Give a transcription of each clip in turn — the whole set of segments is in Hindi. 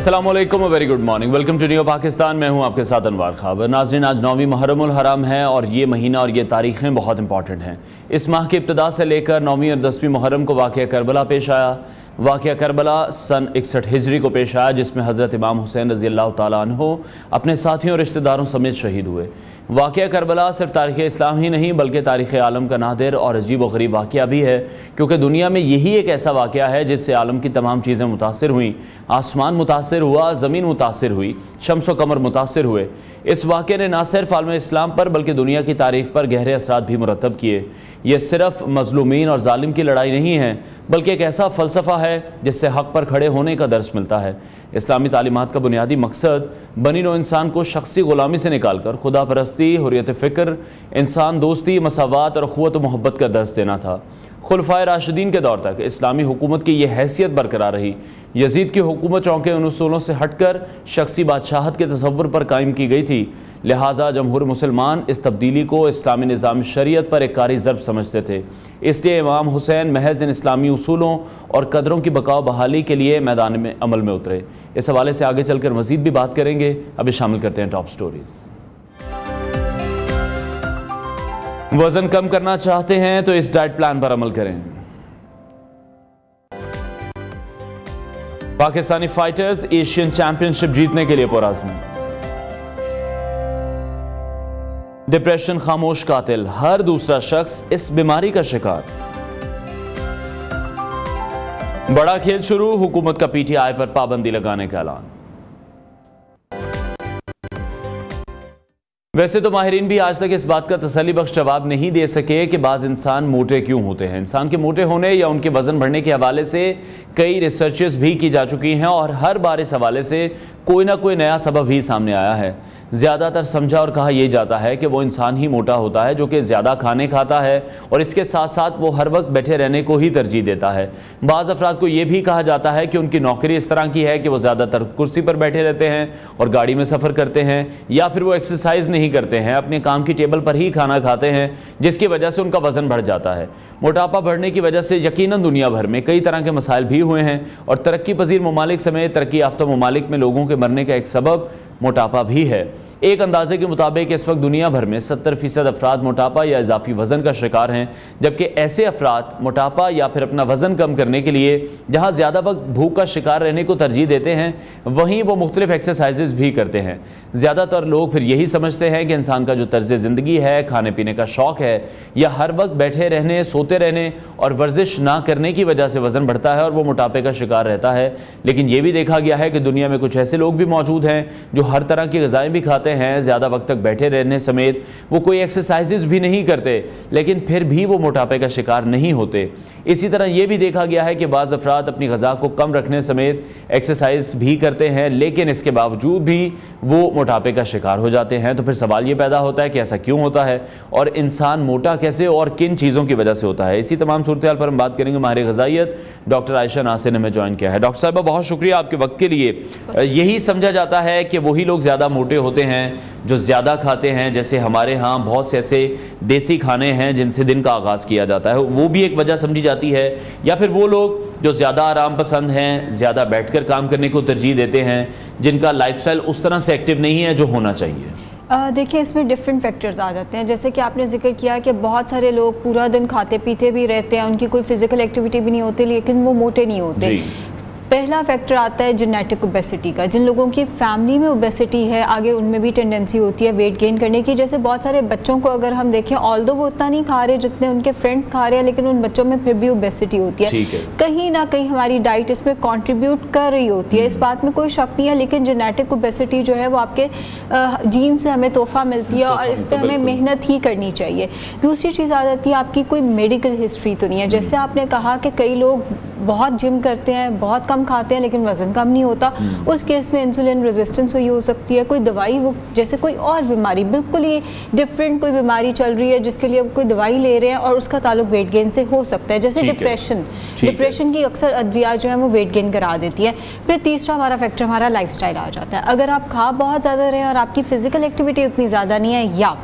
अस्सलाम वालेकुम, very good morning, welcome to new Pakistan. मैं हूं आपके साथ अनवार खाबर। नाज़रीन, आज 9वीं मुहर्रमुल हराम है और ये महीना और ये तारीखें बहुत इंपॉर्टेंट हैं। इस माह की इब्तिदा से लेकर 9वीं और 10वीं मुहर्रम को वाक़या करबला पेश आया। वाक़या करबला सन 61 हिजरी को पेश आया, जिसमें हज़रत इमाम हुसैन रज़ी अल्लाह तआला अन्हु अपने साथियों और रिश्तेदारों समेत शहीद हुए। वाक़या करबला सिर्फ तारीख़ इस्लाम ही नहीं बल्कि तारीख़ आलम का नादिर और अजीब व गरीब वाक़या भी है, क्योंकि दुनिया में यही एक ऐसा वाक़या है जिससे आलम की तमाम चीज़ें मुतासिर हुई। आसमान मुतासिर हुआ, ज़मीन मुतासिर हुई, शम्स व कमर मुतासिर हुए। इस वाक़े ने ना सिर्फ आलम इस्लाम पर बल्कि दुनिया की तारीख़ पर गहरे असरात भी मुरतब किए। यह सिर्फ मज़लूमीन और जालिम की लड़ाई नहीं है बल्कि एक ऐसा फ़लसफ़ा है जिससे हक़ पर खड़े होने का दर्स मिलता है। इस्लामी तालीमात का बुनियादी मकसद बनी नौ इंसान को शख्सी ग़ुलामी से निकाल कर खुदा परस्ती, हुर्रियत फ़िक्र, इंसान दोस्ती, मसावात और क़ुव्वत मोहब्बत का दर्स देना था। खुलफ़ाए राशिदीन के दौर तक इस्लामी हुकूमत की यह हैसियत बरकरार रही। यजीद की हुकूमत चौंके उन उसूलों से हटकर शख्सी बादशाहत के तसव्वुर पर कायम की गई थी। लिहाजा जमहूर मुसलमान इस तब्दीली को इस्लामी निज़ाम शरीयत पर एक कारी ज़र्ब समझते थे। इसलिए इमाम हुसैन महज इन इस्लामी उसूलों और कदरों की बकाव बहाली के लिए मैदान में अमल में उतरे। इस हवाले से आगे चलकर मज़ीद भी बात करेंगे। अभी शामिल करते हैं टॉप स्टोरीज़। वज़न कम करना चाहते हैं तो इस डाइट प्लान पर अमल करें। पाकिस्तानी फाइटर्स एशियन चैंपियनशिप जीतने के लिए पुरअज़्म। डिप्रेशन खामोश कातिल, हर दूसरा शख्स इस बीमारी का शिकार। बड़ा खेल शुरू, हुकूमत का पीटीआई पर पाबंदी लगाने का ऐलान। वैसे तो माहिरीन भी आज तक इस बात का तसल्ली बख्श जवाब नहीं दे सके कि बाज़ इंसान मोटे क्यों होते हैं। इंसान के मोटे होने या उनके वज़न बढ़ने के हवाले से कई रिसर्चेस भी की जा चुकी हैं और हर बार इस हवाले से कोई ना कोई नया सबब ही सामने आया है। ज़्यादातर समझा और कहा यह जाता है कि वो इंसान ही मोटा होता है जो कि ज़्यादा खाने खाता है और इसके साथ साथ वो हर वक्त बैठे रहने को ही तरजीह देता है। बाज़ अफराद को ये भी कहा जाता है कि उनकी नौकरी इस तरह की है कि वो ज़्यादातर कुर्सी पर बैठे रहते हैं और गाड़ी में सफ़र करते हैं, या फिर वो एक्सरसाइज नहीं करते हैं, अपने काम की टेबल पर ही खाना खाते हैं, जिसकी वजह से उनका वज़न बढ़ जाता है। मोटापा बढ़ने की वजह से यकीनन दुनिया भर में कई तरह के मसाइल भी हुए हैं और तरक्की पजीर ममालिक समेत तरक्की याफ्ता ममालिक में लोगों के मरने का एक सबब मोटापा भी है। एक अंदाजे के मुताबिक इस वक्त दुनिया भर में 70% अफराद मोटापा या इजाफी वज़न का शिकार हैं, जबकि ऐसे अफराद मोटापा या फिर अपना वज़न कम करने के लिए जहाँ ज़्यादा वक्त भूख का शिकार रहने को तरजीह देते हैं, वहीं वो मुख्तलिफ एक्सरसाइजेज भी करते हैं। ज़्यादातर लोग फिर यही समझते हैं कि इंसान का जो तर्ज़ ज़िंदगी है, खाने पीने का शौक़ है, या हर वक्त बैठे रहने, सोते रहने और वर्जिश ना करने की वजह से वज़न बढ़ता है और वो मोटापे का शिकार रहता है। लेकिन ये भी देखा गया है कि दुनिया में कुछ ऐसे लोग भी मौजूद हैं जो हर तरह की ग़िज़ाएँ भी खाते हैं, ज़्यादा वक्त तक बैठे रहने समेत वो कोई एक्सरसाइजेज भी नहीं करते, लेकिन फिर भी वो मोटापे का शिकार नहीं होते। इसी तरह ये भी देखा गया है कि बाज़ अफराद अपनी ग़िज़ा को कम रखने समेत एक्सरसाइज भी करते हैं, लेकिन इसके बावजूद भी वो मोटापे का शिकार हो जाते हैं। तो फिर सवाल ये पैदा होता है कि ऐसा क्यों होता है और इंसान मोटा कैसे और किन चीज़ों की वजह से होता है। इसी तमाम सूरत हाल पर हम बात करेंगे। माहिर ग़िज़ाइयत डॉक्टर आयशा नासिर ने हमें ज्वाइन किया है। डॉक्टर साहिबा, बहुत शुक्रिया आपके वक्त के लिए। यही समझा जाता है कि वही लोग ज़्यादा मोटे होते हैं जो ज़्यादा खाते हैं, जैसे हमारे यहाँ बहुत से ऐसे देसी खाने हैं जिनसे दिन का आगाज़ किया जाता है, वो भी एक वजह समझी जाती है, या फिर वो लोग जो ज़्यादा आराम पसंद हैं, ज़्यादा बैठकर काम करने को तरजीह देते हैं, जिनका लाइफस्टाइल उस तरह से एक्टिव नहीं है जो होना चाहिए। देखिए, इसमें डिफरेंट फैक्टर्स आ जाते हैं। जैसे कि आपने जिक्र किया कि बहुत सारे लोग पूरा दिन खाते पीते भी रहते हैं, उनकी कोई फिजिकल एक्टिविटी भी नहीं होती, लेकिन वो मोटे नहीं होते। पहला फैक्टर आता है जेनेटिक ओबेसिटी का। जिन लोगों की फैमिली में ओबेसिटी है, आगे उनमें भी टेंडेंसी होती है वेट गेन करने की। जैसे बहुत सारे बच्चों को अगर हम देखें, ऑल्दो वो उतना नहीं खा रहे जितने उनके फ्रेंड्स खा रहे हैं, लेकिन उन बच्चों में फिर भी ओबेसिटी होती है। कहीं ना कहीं हमारी डाइट इसमें कंट्रीब्यूट कर रही होती है, इस बात में कोई शक नहीं है। लेकिन जेनेटिक ओबेसिटी जो है वो आपके जीन से हमें तोहफा मिलती है और इस पर हमें मेहनत ही करनी चाहिए। दूसरी चीज़ आ जाती है आपकी कोई मेडिकल हिस्ट्री तो नहीं है। जैसे आपने कहा कि कई लोग बहुत जिम करते हैं, बहुत कम खाते हैं, लेकिन वज़न कम नहीं होता। उस केस में इंसुलिन रेजिस्टेंस हुई हो सकती है, कोई दवाई, वो जैसे कोई और बीमारी बिल्कुल ही डिफरेंट कोई बीमारी चल रही है जिसके लिए कोई दवाई ले रहे हैं और उसका ताल्लुक वेट गेन से हो सकता है। जैसे डिप्रेशन की अक्सर अद्विया जो है वो वेट गेन करा देती है। फिर तीसरा हमारा फैक्टर हमारा लाइफस्टाइल आ जाता है। अगर आप खा बहुत ज़्यादा रहे हैं और आपकी फ़िज़िकल एक्टिविटी उतनी ज़्यादा नहीं है, या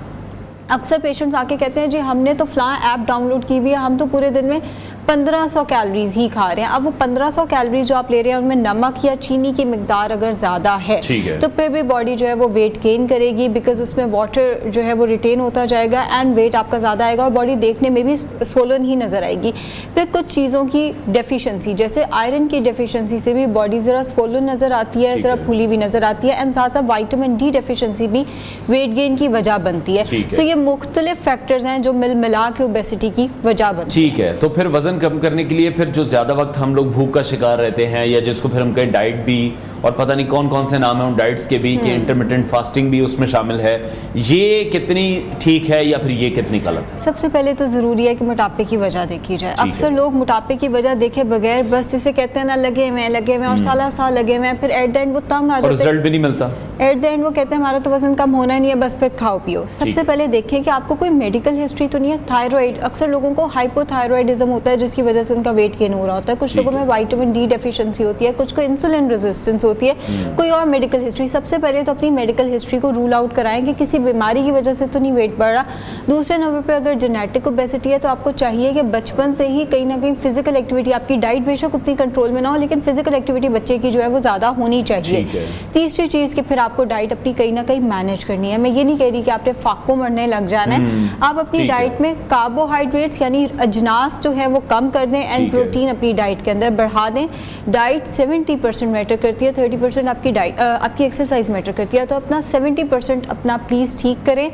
अक्सर पेशेंट्स आके कहते हैं जी हमने तो फ़लाँ ऐप डाउनलोड की हुई है, हम तो पूरे दिन में 1500 कैलोरीज ही खा रहे हैं। अब वो 1500 कैलोरीज जो आप ले रहे हैं उनमें नमक या चीनी की मिकदार अगर ज़्यादा है तो फिर भी बॉडी जो है वो वेट गेन करेगी, बिकॉज उसमें वाटर जो है वो रिटेन होता जाएगा एंड वेट आपका ज़्यादा आएगा और बॉडी देखने में भी सोलन ही नज़र आएगी। फिर कुछ चीज़ों की डेफिशिएंसी, जैसे आयरन की डेफिशिएंसी से भी बॉडी ज़रा सोलन नज़र आती है, ज़रा फूली हुई नज़र आती है, एंड साथ साथ विटामिन डी डेफिशिएंसी भी वेट गेन की वजह बनती है। सो ये मुख्तलिफ फैक्टर्स हैं जो मिल मिला के ओबेसिटी की वजह बनती है। ठीक है, तो फिर वजन कम करने के लिए फिर जो ज्यादा वक्त हम लोग भूख का शिकार रहते हैं, या जिसको फिर हम कहें डाइट भी, और पता नहीं कौन कौन से नाम है उन डाइट्स के भी, कि इंटरमिटेंट फास्टिंग भी उसमें शामिल है, ये कितनी ठीक है या फिर ये कितनी गलत है? सबसे पहले तो ज़रूरी है कि मोटापे की वजह देखी जाए। अक्सर लोग मोटापे की वजह देखे बगैर बस जिसे कहते हैं ना लगे हुए और साल लगे हुए हैं, फिर एट द एंड वो तंग आ जाते हैं, रिजल्ट भी नहीं मिलता। एट द एंड वो कहते हैं हमारा तो वजन कम होना ही नहीं है, बस फिर खाओ पियो। सबसे पहले देखें कि आपको कोई मेडिकल हिस्ट्री तो नहीं है। थायराइड, अक्सर लोगों को हाइपोथायराइडिज्म होता है जिसकी वजह से उनका वेट गेन हो रहा होता है। कुछ लोगों में विटामिन डी डेफिशिएंसी होती है, कुछ को इंसुलिन रेजिस्टेंस होती है, कोई और मेडिकल हिस्ट्री। सबसे पहले तो अपनी मेडिकल हिस्ट्री को रूल आउट कराएं कि किसी बीमारी की वजह से तो नहीं वेट बढ़ रहा। दूसरे नंबर पर अगर जेनेटिक ओबेसिटी है तो आपको चाहिए कि बचपन से ही कहीं ना कहीं फिजिकल एक्टिविटी, आपकी डाइट बेशक उतनी कंट्रोल में ना हो लेकिन फिजिकल एक्टिविटी बच्चे की जो है वो ज़्यादा होनी चाहिए। तीसरी चीज़ कि फिर आपको डाइट अपनी कहीं ना कहीं मैनेज करनी है। मैं ये नहीं कह रही कि आपने फाको मरने लग जाना है, आप अपनी डाइट में कार्बोहाइड्रेट्स यानी अजनास जो है वो कम कर दें एंड प्रोटीन अपनी डाइट के अंदर बढ़ा दें। डाइट 70% मैटर करती है, 30% आपकी डाइट आपकी एक्सरसाइज मैटर करती है, तो अपना 70% अपना प्लीज़ ठीक करें,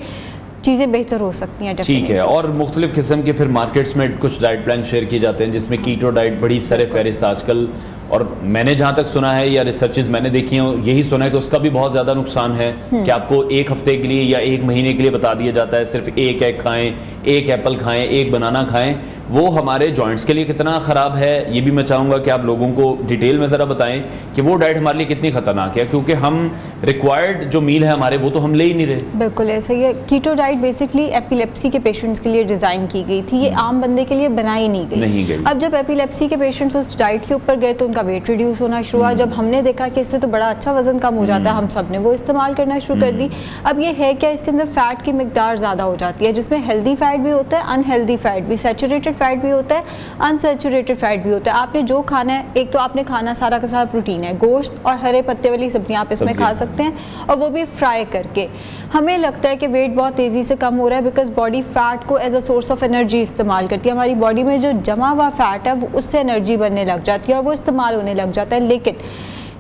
चीज़ें बेहतर हो सकती हैं। ठीक है, और मुख्तलिफ किस्म के फिर मार्केट्स में कुछ डाइट प्लान शेयर किए जाते हैं जिसमें कीटो डाइट बड़ी सर फहरिस्त आजकल, और मैंने जहाँ तक सुना है या रिसर्चेज मैंने देखी हैं यही सुना है कि उसका भी बहुत ज़्यादा नुकसान है कि आपको एक हफ्ते के लिए या एक महीने के लिए बता दिया जाता है सिर्फ एक एग खाएं, एक एप्पल खाएं, एक बनाना खाएं। वो हमारे जॉइंट्स के लिए कितना ख़राब है ये भी मैं चाहूँगा कि आप लोगों को डिटेल में ज़रा बताएं कि वो डाइट हमारे लिए कितनी ख़तरनाक है, क्योंकि हम रिक्वायर्ड जो मील है हमारे वो तो हम ले ही नहीं रहे। बिल्कुल ऐसा ही है। कीटो डाइट बेसिकली एपिलेप्सी के पेशेंट्स के लिए डिज़ाइन की गई थी, ये आम बंदे के लिए बनाई नहीं गई। अब जब एपिलेप्सी के पेशेंट्स उस डाइट के ऊपर गए तो उनका वेट रिड्यूस होना शुरू हुआ। जब हमने देखा कि इससे तो बड़ा अच्छा वजन कम हो जाता है, हम सब ने वो इस्तेमाल करना शुरू कर दी। अब ये है क्या, इसके अंदर फ़ैट की मिकदार ज़्यादा हो जाती है, जिसमें हेल्दी फैट भी होता है, अनहेल्दी फैट भी, सैचुरेटेड फैट भी होता है, अनसैचुरेटेड फैट भी होता है। आपने जो खाना है, एक तो आपने खाना सारा का सारा प्रोटीन है, गोश्त और हरे पत्ते वाली सब्जियां आप इसमें खा सकते हैं, और वो भी फ्राई करके। हमें लगता है कि वेट बहुत तेज़ी से कम हो रहा है बिकॉज बॉडी फैट को as a source of energy इस्तेमाल करती है। हमारी बॉडी में जो जमा हुआ फैट है वो उससे एनर्जी बनने लग जाती है और वो इस्तेमाल होने लग जाता है। लेकिन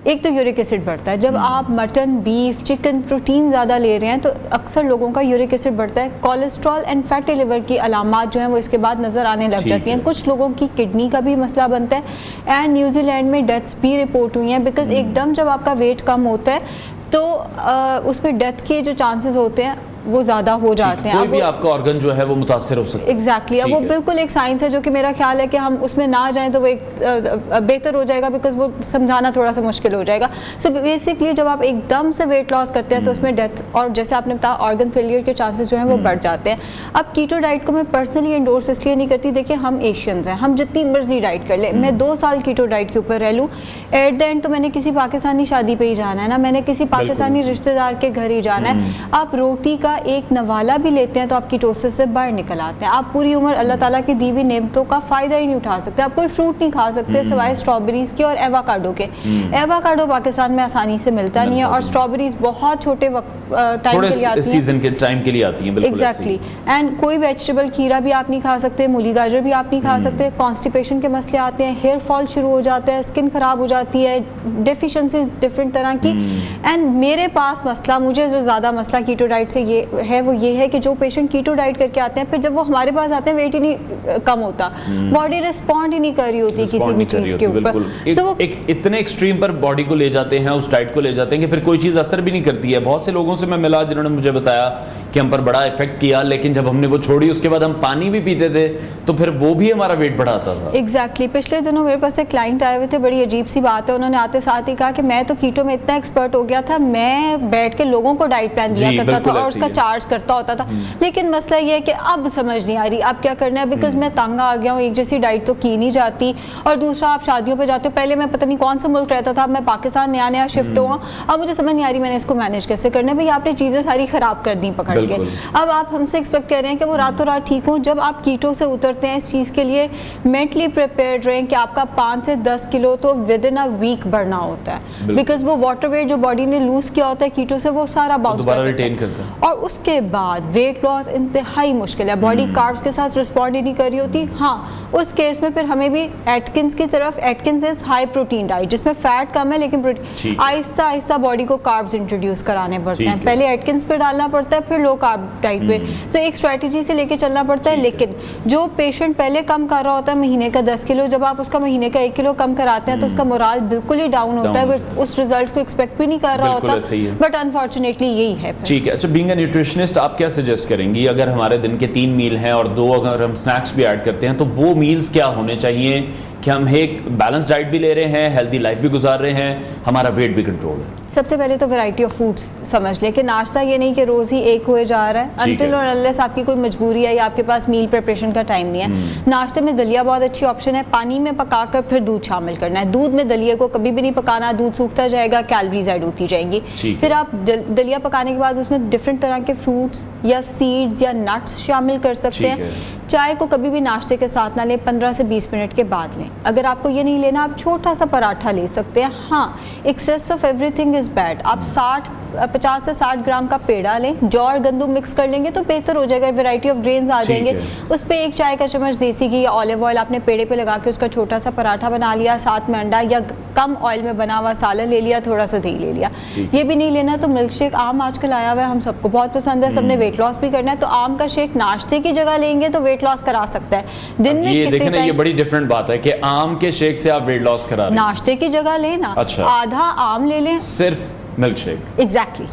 एक तो यूरिक एसिड बढ़ता है, जब आप मटन, बीफ, चिकन, प्रोटीन ज़्यादा ले रहे हैं तो अक्सर लोगों का यूरिक एसिड बढ़ता है। कोलेस्ट्रॉल एंड फैटी लिवर की अलामात जो हैं वो इसके बाद नज़र आने लग जाती हैं। कुछ लोगों की किडनी का भी मसला बनता है एंड न्यूजीलैंड में डेथ्स भी रिपोर्ट हुई हैं बिकॉज एकदम जब आपका वेट कम होता है तो उसमें डेथ के जो चांसेस होते हैं वो ज़्यादा हो जाते हैं। कोई भी आपका ऑर्गन जो है वो मुतासर हो सकता है। एग्जैक्टली अब वो बिल्कुल एक साइंस है जो कि मेरा ख्याल है कि हम उसमें ना जाएं तो वो एक बेहतर हो जाएगा बिकॉज वो समझाना थोड़ा सा मुश्किल हो जाएगा। सो बेसिकली जब आप एकदम से वेट लॉस करते हैं तो उसमें डेथ और जैसे आपने बताया ऑर्गन फेलियर के चांसेस जो हैं वो बढ़ जाते हैं। अब कीटो डाइट को मैं पर्सनली एंडोर्स इसलिए नहीं करती, देखिए हम एशियंस हैं, हम जितनी मर्जी डाइट कर ले, मैं 2 साल कीटो डाइट के ऊपर रह लूँ, एट द एंड तो मैंने किसी पाकिस्तानी शादी पे ही जाना है ना, मैंने किसी पाकिस्तानी रिश्तेदार के घर ही जाना है। आप रोटी का एक नवाला भी लेते हैं तो आप कीटोसिस से बाहर निकल आते हैं। आप पूरी उम्र अल्लाह ताला की दी हुई नेमतों का फ़ायदा ही नहीं उठा सकते। आप कोई फ्रूट नहीं खा सकते सिवाय स्ट्रॉबेरीज के और एवाकाडो के। एवाकाडो पाकिस्तान में आसानी से मिलता नहीं है और स्ट्रॉबेरीज बहुत छोटे टाइम के लिए आती हैं, सीजन के टाइम के लिए आती हैं। एग्जैक्टली। एंड कोई वेजिटेबल, खीरा भी आप नहीं खा सकते, मूली गाजर भी आप नहीं खा सकते। कॉन्स्टिपेशन के मसले आते हैं, हेयर फॉल शुरू हो जाता है, स्किन खराब हो जाती है, डेफिशिएंसीज डिफरेंट तरह की। एंड मेरे पास मसला, मुझे जो ज़्यादा मसला कीटो डाइट से ये है कि जो पेशेंट कीटो डाइट करके आते हैं फिर जब वो हमारे पास आते हैं वेट ही नहीं कम होता, बॉडी रिस्पॉन्ड ही नहीं कर रही होती किसी भी चीज़ के ऊपर। तो एक इतने एक्सट्रीम पर बॉडी को ले जाते हैं, उस डाइट को ले जाते हैं कि फिर कोई चीज़ असर भी नहीं करती है। बहुत से लोगों से मैं मिला जिन्होंने मुझे बताया कि हम पर बड़ा इफेक्ट किया, लेकिन जब हमने वो छोड़ी उसके बाद हम पानी भी पीते थे तो फिर वो भी हमारा वेट बढ़ाता था। एग्जैक्टली। पिछले दिनों मेरे पास एक क्लाइंट आए हुए थे, बड़ी अजीब सी बात है, उन्होंने आते साथ ही कहा कि मैं तो कीटो में इतना एक्सपर्ट हो गया था, मैं बैठ के लोगों को डाइट प्लान दिया करता था और उसका चार्ज करता होता था, लेकिन मसला ये है कि अब समझ नहीं आ रही अब क्या करना है बिकॉज मैं तंग आ गया हूँ, एक जैसी डाइट तो की नहीं जाती। और दूसरा आप शादियों पे जाते हो, पहले मैं पता नहीं कौन सा मुल्क रहता था, मैं पाकिस्तान नया शिफ्ट हुआ, अब मुझे समझ नहीं आ रही मैंने इसको मैनेज कैसे करना है। भाई आपने चीज़ें सारी ख़राब कर दी पकड़ सके। अब आप हमसे एक्सपेक्ट कर रहे हैं कि वो रातों रात ठीक हो। जब आप कीटो से उतरते हैं, इस चीज़ के लिए मेंटली प्रिपेयर्ड रहें कि आपका 5 से 10 किलो तो विद इन अ वीक बढ़ना होता है, बिकॉज वो वाटर वेट जो बॉडी ने लूज किया होता है कीटो से, वो सारा बाउंस करता है। और उसके बाद वेट लॉस इंतहाई मुश्किल है, बॉडी कार्ब्स के साथ रिस्पॉन्ड ही नहीं कर रही होती। हाँ, उस केस में फिर हमें भी एटकिंस की तरफ, Atkins is high protein diet जिसमें फैट कम है लेकिन प्रोटीन, आहिस्ता आहिस्ता बॉडी को कार्ब्स इंट्रोड्यूस कराने पड़ते हैं। पहले एटकिंस पे डालना पड़ता है, फिर लो कार्ब डाइट पे। तो एक स्ट्रेटजी से लेके चलना पड़ता है। लेकिन जो पेशेंट पहले कम कर रहा होता है महीने का 10 किलो, जब आप उसका महीने का 1 किलो कम कराते हैं तो उसका मोराल बिल्कुल ही डाउन होता है, वो उस रिजल्ट को एक्सपेक्ट भी नहीं कर रहा होता। बट अनफॉर्चुनेटली यही है। ठीक है, अच्छा, बीइंग अ न्यूट्रिशनिस्ट आप क्या सजेस्ट करेंगी अगर हमारे दिन के 3 मील हैं और 2 अगर हम स्नैक्स भी ऐड करते हैं, तो वो मील्स क्या होने चाहिए कि हम एक बैलेंस डाइट भी ले रहे हैं, हेल्दी लाइफ भी गुजार रहे हैं, हमारा वेट भी कंट्रोल है? सबसे पहले तो वैरायटी ऑफ फूड्स समझ लें कि नाश्ता ये नहीं कि रोज़ ही एक हुए जा रहा है, अनटिल और अनलेस आपकी कोई मजबूरी है या आपके पास मील प्रिपरेशन का टाइम नहीं है। नाश्ते में दलिया बहुत अच्छी ऑप्शन है, पानी में पकाकर फिर दूध शामिल करना है। दूध में दलिया को कभी भी नहीं पकाना, दूध सूखता जाएगा, कैलोरीज ऐड होती जाएंगी। फिर आप दलिया पकाने के बाद उसमें डिफरेंट तरह के फ्रूट्स या सीड्स या नट्स शामिल कर सकते हैं। चाय को कभी भी नाश्ते के साथ ना लें, 15 से 20 मिनट के बाद लें। अगर आपको ये नहीं लेना, आप छोटा सा पराठा ले सकते हैं। हाँ, excess of everything is bad. आप 50 से 60 ग्राम का पेड़ा लें, जौ और गंदम मिक्स कर लेंगे तो बेहतर हो जाएगा, वैरायटी ऑफ ग्रेन्स आ जाएंगे। उस पर 1 चाय का चम्मच देसी घी या ऑलिव ऑयल आपने पेड़े पे लगा के उसका छोटा सा पराठा बना लिया, साथ में अंडा या कम ऑयल में बना हुआ सालन ले लिया, थोड़ा सा दही ले लिया। ये भी नहीं लेना तो मिल्क शेक, आम आजकल आया हुआ है, हम सबको बहुत पसंद है, सबने वेट लॉस भी करना है, तो आम का शेक नाश्ते की जगह लेंगे तो वेट लॉस करा सकता है। दिन में ये देखें ना, ये बड़ी डिफरेंट बात है कि आम के शेक से आप वेट लॉस करा रहे हैं, नाश्ते की जगह लेना। अच्छा, आधा आम ले लें, सिर्फ milk shake. Exactly,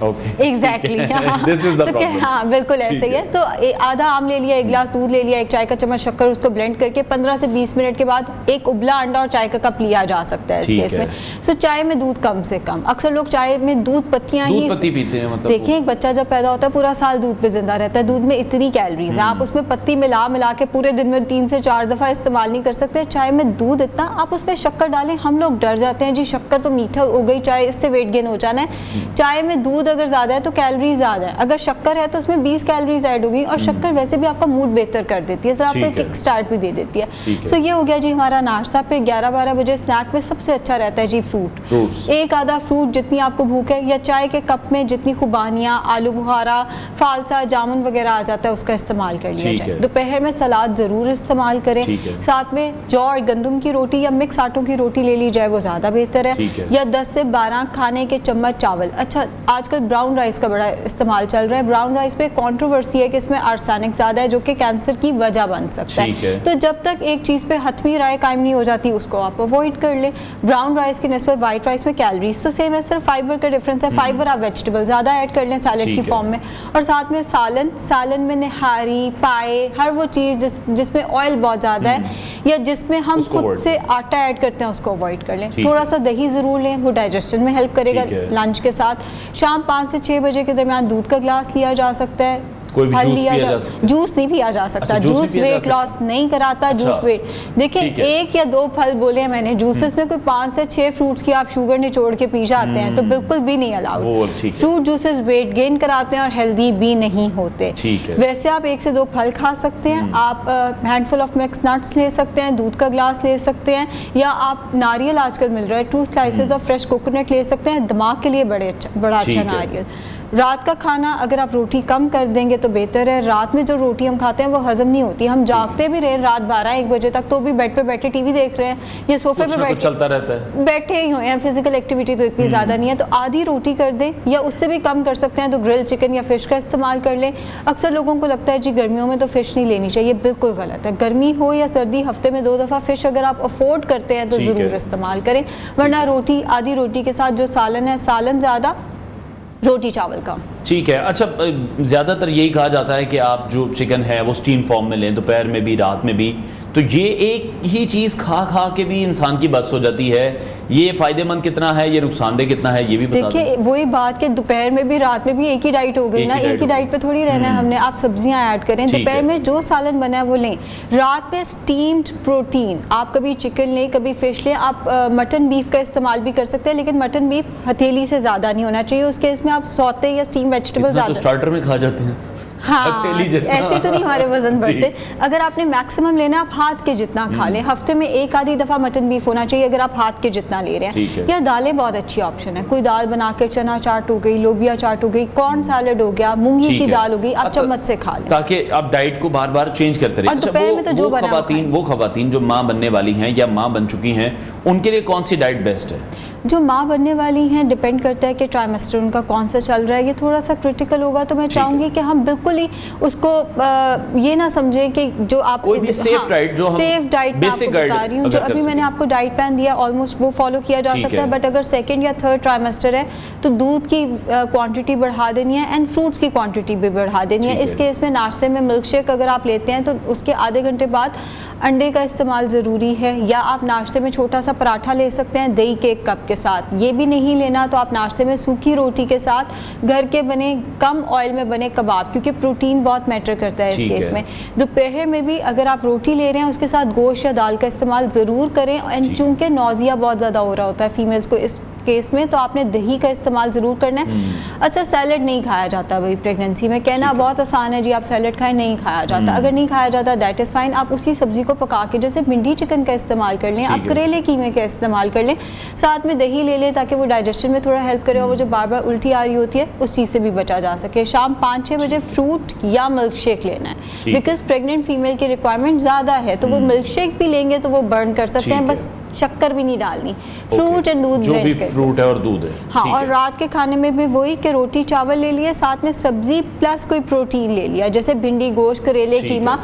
this is the problem. हाँ, बिल्कुल ऐसे ही है। तो आधा आम ले लिया, 1 गिलास दूध ले लिया, 1 चाय का चम्मच शक्कर, उसको ब्लेंड करके 15 से 20 मिनट के बाद 1 उबला अंडा और चाय का कप लिया जा सकता है इस केस में। सो चाय में दूध कम से कम, अक्सर लोग चाय में दूध पत्तियां ही पीते हैं। मतलब देखिए, एक बच्चा जब पैदा होता है पूरा साल दूध पे जिंदा रहता है, दूध में इतनी कैलोरीज है, आप उसमें पत्ती मिला के पूरे दिन में 3 से 4 दफा इस्तेमाल नहीं कर सकते। चाय में दूध इतना, आप उसमें शक्कर डालें, हम लोग डर जाते हैं जी शक्कर तो मीठा हो गई चाय, इससे वेट गेन हो जाना है। चाय में दूध अगर ज्यादा है तो कैलोरीज ज्यादा है, अगर शक्कर है तो उसमें 20 कैलोरीज ऐड होगी, और शक्कर वैसे भी आपका मूड बेहतर कर देती है, आपको एक किक स्टार्ट भी दे देती है। सो ये हो गया जी हमारा नाश्ता। फिर 11-12 बजे स्नैक में सबसे अच्छा रहता है जी फ्रूट्स। एक आधा फ्रूट जितनी आपको भूख है, या चाय के कप में जितनी खुबानियाँ, आलू बुखारा, फालसा, जामुन वगैरह आ जाता है उसका इस्तेमाल कर लिया जाए। दोपहर में सलाद जरूर इस्तेमाल करें, साथ में जौ और गंदम की रोटी या मिक्स आटों की रोटी ले ली जाए, वो ज्यादा बेहतर है। या 10 से 12 खाने के चम्मच चावल। अच्छा, आजकल ब्राउन राइस का बड़ा इस्तेमाल चल रहा है। ब्राउन राइस पे कंट्रोवर्सी है कि इसमें आर्सेनिक ज़्यादा है जो कि कैंसर की वजह बन सकता है। तो जब तक एक चीज़ पे हतमी राय कायम नहीं हो जाती उसको आप अवॉइड कर ले। ब्राउन राइस की निस्बत वाइट राइस में कैलोरीज तो सेम है, सिर्फ फाइबर का डिफरेंस है। फाइबर आप वेजिटेबल ज़्यादा ऐड कर लें सैलेड की फॉर्म में, और साथ में सालन में निहारी, पाए, हर वो चीज़ जिसमें ऑयल बहुत ज़्यादा है या जिसमें हम खुद से आटा ऐड करते हैं उसको अवॉइड कर लें। थोड़ा सा दही ज़रूर लें, वो डाइजेशन में हेल्प करेगा लंच के साथ। शाम 5 से 6 बजे के दरमियान दूध का गिलास लिया जा सकता है। कोई भी जूस नहीं पिया जा सकता। जूस वेट लॉस नहीं कराता। जूस वेट, देखिए 1 या 2 फल बोले मैंने, जूसेस में कोई 5 से 6 फ्रूट्स की आप शुगर निचोड़ के पी जाते हैं तो बिल्कुल भी नहीं allowed. Fruit juices weight gain कराते हैं और हेल्दी भी नहीं होते। वैसे आप 1 से 2 फल खा सकते हैं, आप हैंडफुल ऑफ मिक्स नट्स ले सकते हैं, दूध का गिलास ले सकते हैं, या आप नारियल आजकल मिल रहा है 2 स्लाइसेस ऑफ फ्रेश कोकोनट ले सकते हैं, दिमाग के लिए बड़ा अच्छा नारियल। रात का खाना अगर आप रोटी कम कर देंगे तो बेहतर है। रात में जो रोटी हम खाते हैं वो हजम नहीं होती, हम जागते भी रहे रात 12-1 बजे तक तो भी बेड पे बैठे टीवी देख रहे हैं या सोफे पे बैठे चलता रहता है, बैठे ही हुए हैं, फिजिकल एक्टिविटी तो इतनी ज़्यादा नहीं है। तो आधी रोटी कर दें या उससे भी कम कर सकते हैं तो ग्रिल चिकन या फिश का इस्तेमाल कर लें। अक्सर लोगों को लगता है जी गर्मियों में तो फ़िश नहीं लेनी चाहिए, बिल्कुल गलत है। गर्मी हो या सर्दी, हफ्ते में 2 दफ़ा फ़िश अगर आप अफोर्ड करते हैं तो ज़रूर इस्तेमाल करें, वरना रोटी, आधी रोटी के साथ जो सालन है, सालन ज़्यादा, रोटी चावल कम। ठीक है। अच्छा, ज़्यादातर यही कहा जाता है कि आप जो चिकन है वो स्टीम फॉर्म में लें, दोपहर में भी रात में भी, तो ये एक ही चीज़ खा खा के भी इंसान की बस हो जाती है। ये फ़ायदेमंद कितना है, ये नुकसानदेह कितना है, ये भी बता देखिए वही बात कि दोपहर में भी रात में भी एक ही डाइट हो गई ना, एक ही डाइट पे थोड़ी रहना है हमने। आप सब्जियां ऐड करें, दोपहर में जो सालन बना है वो लें, रात में स्टीम्ड प्रोटीन, आप कभी चिकन लें कभी फिश लें, आप मटन बीफ का इस्तेमाल भी कर सकते हैं, लेकिन मटन बीफ हथेली से ज़्यादा नहीं होना चाहिए, उसके इसमें आप सौते या स्टीम वेजिटेबल ज़्यादा स्टार्टर में खा जाते हैं हाँ, ऐसे तो नहीं हमारे वजन बढ़ते। अगर आपने मैक्सिमम लेना, आप हाथ के जितना खा लें। हफ्ते में एक आधी दफा मटन बीफ होना चाहिए अगर आप हाथ के जितना ले रहे हैं। या दालें बहुत अच्छी ऑप्शन है, कोई दाल बना के, चना चाट हो गई, लोबिया चाट हो गई, कॉर्न सैलेड हो गया, मूंगी की दाल हो गई, आप चम्मच से खा लें, ताकि आप डाइट को बार बार चेंज करते रहे। दोपहर में तो जो वो खवातीन जो माँ बनने वाली हैं या माँ बन चुकी हैं, उनके लिए कौन सी डाइट बेस्ट है? जो माँ बनने वाली हैं, डिपेंड करता है कि ट्राइमेस्टर उनका कौन सा चल रहा है, ये थोड़ा सा क्रिटिकल होगा। तो मैं चाहूँगी कि हम बिल्कुल ही उसको ये ना समझें कि जो आप कोई भी सेफ डाइट, जो सेफ डाइट मैं आपको बता रही हूँ, जो अभी मैंने आपको डाइट प्लान दिया ऑलमोस्ट वो फॉलो किया जा सकता है। बट अगर सेकेंड या थर्ड ट्राइमेस्टर है तो दूध की क्वांटिटी बढ़ा देनी है एंड फ्रूट्स की क्वांटिटी भी बढ़ा देनी है। इस केस में नाश्ते में मिल्क शेक अगर आप लेते हैं तो उसके आधे घंटे बाद अंडे का इस्तेमाल ज़रूरी है, या आप नाश्ते में छोटा सा पराठा ले सकते हैं दही के एक कप के साथ। ये भी नहीं लेना तो आप नाश्ते में सूखी रोटी के साथ घर के बने कम ऑयल में बने कबाब, क्योंकि प्रोटीन बहुत मैटर करता है इस केस में। दोपहर में भी अगर आप रोटी ले रहे हैं उसके साथ गोश्त या दाल का इस्तेमाल ज़रूर करें। एंड चूँकि नौजिया बहुत ज़्यादा हो रहा होता है फीमेल्स को इस केस में, तो आपने दही का इस्तेमाल ज़रूर करना है। अच्छा, सैलड नहीं खाया जाता भाई प्रेगनेंसी में, कहना बहुत आसान है जी आप सैलड खाएं, नहीं खाया जाता। अगर नहीं खाया जाता दैट इज़ फाइन, आप उसी सब्जी को पका के, जैसे भिंडी चिकन का इस्तेमाल कर लें, आप करेले कीमे का इस्तेमाल कर लें, साथ में दही ले लें ताकि वो डाइजेशन में थोड़ा हेल्प करे और वो जो बार बार उल्टी आ रही होती है उस चीज़ से भी बचा जा सके। शाम 5-6 बजे फ्रूट या मिल्क शेक लेना है, बिकॉज प्रेग्नेंट फीमेल की रिक्वायरमेंट ज़्यादा है, तो वो मिल्क शेक भी लेंगे तो वो बर्न कर सकते हैं, बस शक्कर भी नहीं डालनी। फ्रूट एंड दूध, जो भी फ्रूट है और दूध है। हाँ, और रात के खाने में भी वही कि रोटी चावल ले लिया, साथ में सब्जी प्लस कोई प्रोटीन ले लिया, जैसे भिंडी, गोश्त, करेले, कीमा,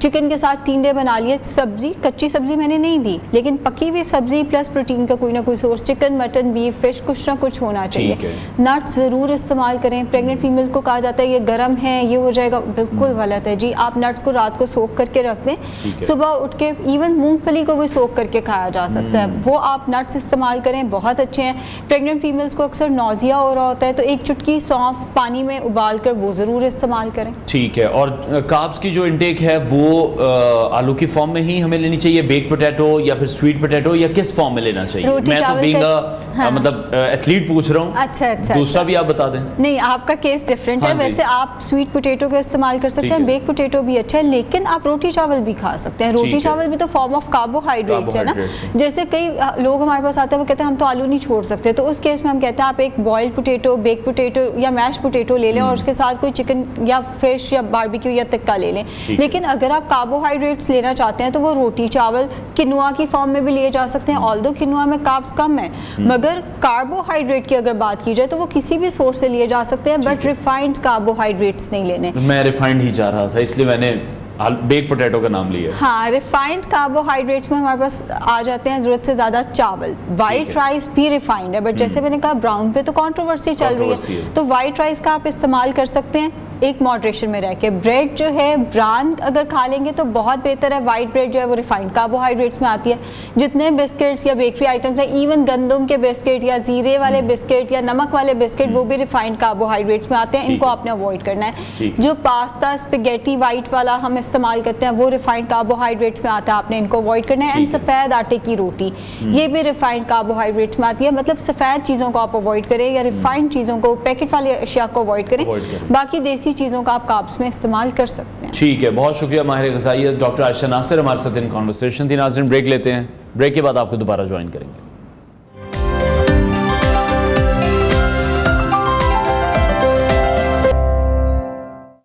चिकन के साथ टिंडे बना लिए। सब्जी, कच्ची सब्जी मैंने नहीं दी, लेकिन पकी हुई सब्जी प्लस प्रोटीन का कोई ना कोई source, chicken, mutton, beef, fish, कुछ ना कुछ होना चाहिए। नट्स ज़रूर इस्तेमाल करें। प्रेग्नेंट फीमेल्स को कहा जाता है ये गर्म है, ये हो जाएगा, बिल्कुल गलत है जी। आप नट्स को रात को सोख करके रख दें, सुबह उठ के इवन मूंगफली को भी सोख करके खाया जा सकता है, वो आप नट्स इस्तेमाल करें, बहुत अच्छे हैं। प्रेग्नेंट फीमेल्स को अक्सर नौजिया हो रहा होता है तो एक चुटकी सौंफ पानी में उबाल कर वो ज़रूर इस्तेमाल करें। ठीक है। और कार्ब्स की जो इंटेक है वो आलू की फॉर्म में ही हमें लेनी चाहिए, बेक पोटैटो या फिर स्वीट पोटैटो, या किस फॉर्म में लेना चाहिए? मैं तो बीइंग मतलब एथलीट पूछ रहा हूँ। अच्छा, दूसरा भी आप बता दें। नहीं, आपका केस डिफरेंट है। वैसे आप स्वीट पोटैटो का इस्तेमाल कर सकते हैं, बेक पोटैटो भी अच्छा है, लेकिन आप रोटी चावल भी खा सकते हैं। रोटी चावल भी तो फॉर्म ऑफ कार्बोहाइड्रेट्स है ना। जैसे कई लोग हमारे पास आते हैं, वो कहते हैं हम तो आलू नहीं छोड़ सकते, तो उस केस में हम कहते हैं आप एक बॉइल्ड पोटैटो, बेक पोटैटो या मैश पोटैटो ले लें और उसके साथ कोई चिकन या फिश या बारबेक्यू या टिक्का ले लें। लेकिन अगर आप कार्बोहाइड्रेट्स लेना चाहते हैं तो वो रोटी चावल किनुआ की फॉर्म में भी लिए जा सकते हैं। ऑल्दो किनुआ में कार्ब्स कम है, मगर कार्बोहाइड्रेट की अगर बात की जाए तो वो किसी भी सोर्स से लिए जा सकते हैं, बट रिफाइंड कार्बोहाइड्रेट्स नहीं लेने। मैं रिफाइंड ही चाह रहा था, इसलिए मैंने बेक पोटैटो का नाम लिया। हाँ, रिफाइंड कार्बोहाइड्रेट्स में हमारे पास आ जाते हैं ज़रूरत से ज़्यादा चावल। वाइट राइस भी रिफाइंड है, बट जैसे मैंने कहा ब्राउन पे तो कंट्रोवर्सी चल रही है, तो वाइट राइस का आप इस्तेमाल कर सकते हैं एक मॉडरेशन में रह के। ब्रेड जो है ब्राउन अगर खा लेंगे तो बहुत बेहतर है। वाइट ब्रेड जो है वो रिफाइंड कार्बोहाइड्रेट्स में आती है। जितने बिस्किट्स या बेकरी आइटम्स हैं, इवन गंदम के बिस्किट या जीरे वाले बिस्किट या नमक वाले बिस्किट, वो भी रिफाइंड कार्बोहाइड्रेट्स में आते हैं, इनको आपने अवॉइड करना है। जो पास्ता, स्पेगेटी वाइट वाला हम इस्तेमाल करते हैं वो रिफाइंड कार्बोहाइड्रेट्स में आता है, आपने इनको अवॉइड करना है। एंड सफ़ेद आटे की रोटी, ये भी रिफाइंड कार्बोहाइड्रेट्स में आती है। मतलब सफ़ेद चीज़ों को आप अवॉइड करें या रिफाइंड चीज़ों को, पैकेट वाली अशिया को अवॉइड करें। बाकी देसी चीज़ों का आप कार्ब्स में इस्तेमाल कर सकते हैं। ठीक है, बहुत शुक्रिया माहिर ग़िज़ाइयत डॉक्टर आयशा नासिर हमारे साथ इन कॉन्वर्सेशन थी। नाज़रीन, ब्रेक लेते हैं, ब्रेक के बाद आपको दोबारा ज्वाइन करेंगे।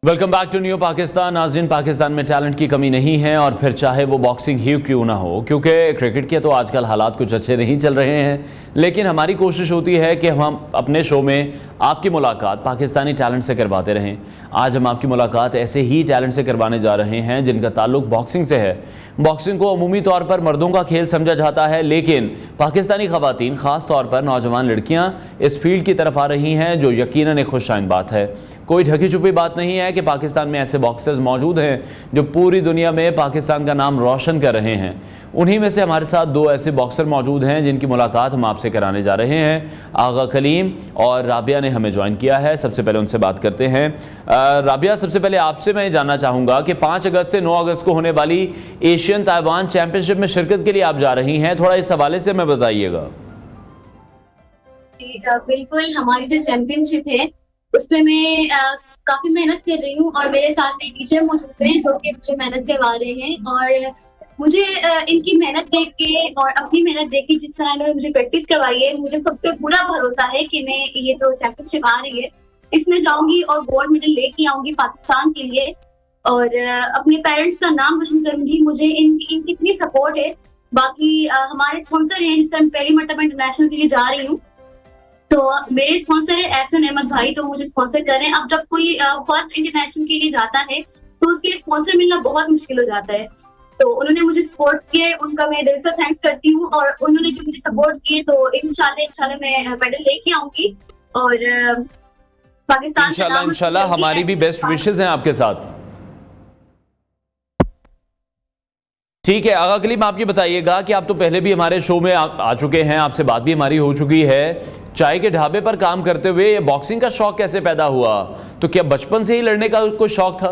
Welcome back to new Pakistan. नाज़रीन, पाकिस्तान में टैलेंट की कमी नहीं है, और फिर चाहे वो बॉक्सिंग ही क्यों ना हो, क्योंकि क्रिकेट के तो आजकल हालात कुछ अच्छे नहीं चल रहे हैं। लेकिन हमारी कोशिश होती है कि हम अपने शो में आपकी मुलाकात पाकिस्तानी टैलेंट से करवाते रहें। आज हम आपकी मुलाकात ऐसे ही टैलेंट से करवाने जा रहे हैं जिनका ताल्लुक बॉक्सिंग से है। बॉक्सिंग को अमूमी तौर पर मर्दों का खेल समझा जाता है, लेकिन पाकिस्तानी ख़वातीन, ख़ास तौर पर नौजवान लड़कियां इस फील्ड की तरफ आ रही हैं, जो यकीनन एक खुशआइन बात है। कोई ढकी छुपी बात नहीं है कि पाकिस्तान में ऐसे बॉक्सर्स मौजूद हैं जो पूरी दुनिया में पाकिस्तान का नाम रोशन कर रहे हैं। उन्हीं में से हमारे साथ दो ऐसे बॉक्सर मौजूद हैं जिनकी मुलाकात हम आपसे कराने जा रहे हैं। आगा कलीम और राबिया ने हमें ज्वाइन किया है। सबसे पहले उनसे बात करते हैं। राबिया, सबसे पहले आपसे मैं जानना चाहूँगा कि 5 अगस्त से 9 अगस्त को होने वाली एशियन ताइवान चैंपियनशिप में शिरकत के लिए आप जा रही हैं, थोड़ा इस हवाले से हमें बताइएगा। बिल्कुल, हमारी जो चैंपियनशिप है उसमें मैं काफी मेहनत कर रही हूँ और मेरे साथ में टीचर मौजूद हैं जो कि मुझे मेहनत करवा रहे हैं। और मुझे इनकी मेहनत देख के और अपनी मेहनत देख के जिस तरह इन्होंने मुझे प्रैक्टिस करवाई है, मुझे सब पे पूरा भरोसा है कि मैं ये जो चैंपियनशिप आ रही है इसमें जाऊंगी और गोल्ड मेडल लेके आऊंगी पाकिस्तान के लिए और अपने पेरेंट्स का नाम रोशन करूंगी। मुझे इनकी इतनी सपोर्ट है। बाकी हमारे स्पॉन्सर हैं, जिस तरह पहली मरतबा इंटरनेशनल के लिए जा रही हूँ तो मेरे स्पॉन्सर है एहसन अहमद भाई, तो मुझे स्पॉन्सर कर रहे हैं। अब जब कोई फर्स्ट इंटरनेशनल के लिए जाता है तो उसके लिए स्पॉन्सर मिलना बहुत मुश्किल हो जाता है, तो उन्होंने मुझे सपोर्ट किया, उनका मैं दिल से थैंक्स करती हूँ। और उन्होंने जो मुझे सपोर्ट किए तो इंशाल्लाह मैं मेडल लेके आऊंगी और पाकिस्तान इंशाल्लाह हमारी भी बेस्ट विशेस हैं आपके साथ। ठीक है आगा कलीम, आप ये बताइएगा कि आप तो पहले भी हमारे शो में आ चुके हैं, आपसे बात भी हमारी हो चुकी है। चाय के ढाबे पर काम करते हुए ये बॉक्सिंग का शौक कैसे पैदा हुआ? तो क्या बचपन से ही लड़ने का कोई शौक था?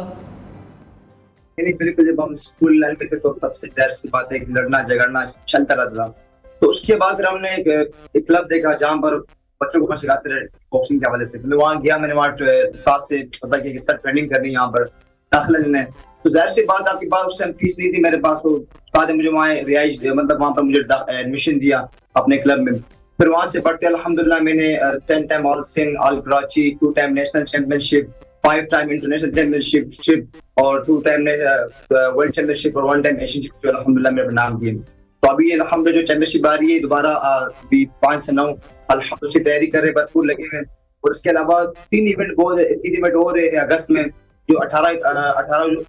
नहीं, बिल्कुल। जब हम स्कूल लाइन में थे तो तब से जाहिर सी बात है कि लड़ना झगड़ना चलता रहता था। तो उसके बाद फिर हमने एक क्लब देखा जहाँ पर बच्चों को सिखाते रहे बॉक्सिंग के हवाले से। मैं वहाँ गया, मैंने वहाँ से पता किया कि सर ट्रेनिंग करनी है यहाँ पर दाखिला लेना। तो जाहिर सी बात आपके पास उस टाइम फीस नहीं थी मेरे पास, तो बाद में मुझे वहाँ रिहाइश मतलब वहाँ पर मुझे एडमिशन दिया अपने क्लब में। फिर वहाँ से पढ़ते अल्हम्दुलिल्लाह मैंने 10 time all Sindh, all Karachi, 2 time national championship, 5 time international championship और 2 टाइम वर्ल्ड चैंपियनशिप और 1 टाइम एशियन चैंपियनशिप अल्हम्दुलिल्लाह मेरे नाम किए। तो अभी अल्हम्दुलिल्लाह जो चैंपियनशिप आ रही है दोबारा 5 से 9 अल्हम्दुलिल्लाह उसकी तैयारी कर रहे, भरपूर लगे हैं। और इसके अलावा 3 इवेंट हो रहे हैं अगस्त में, जो 18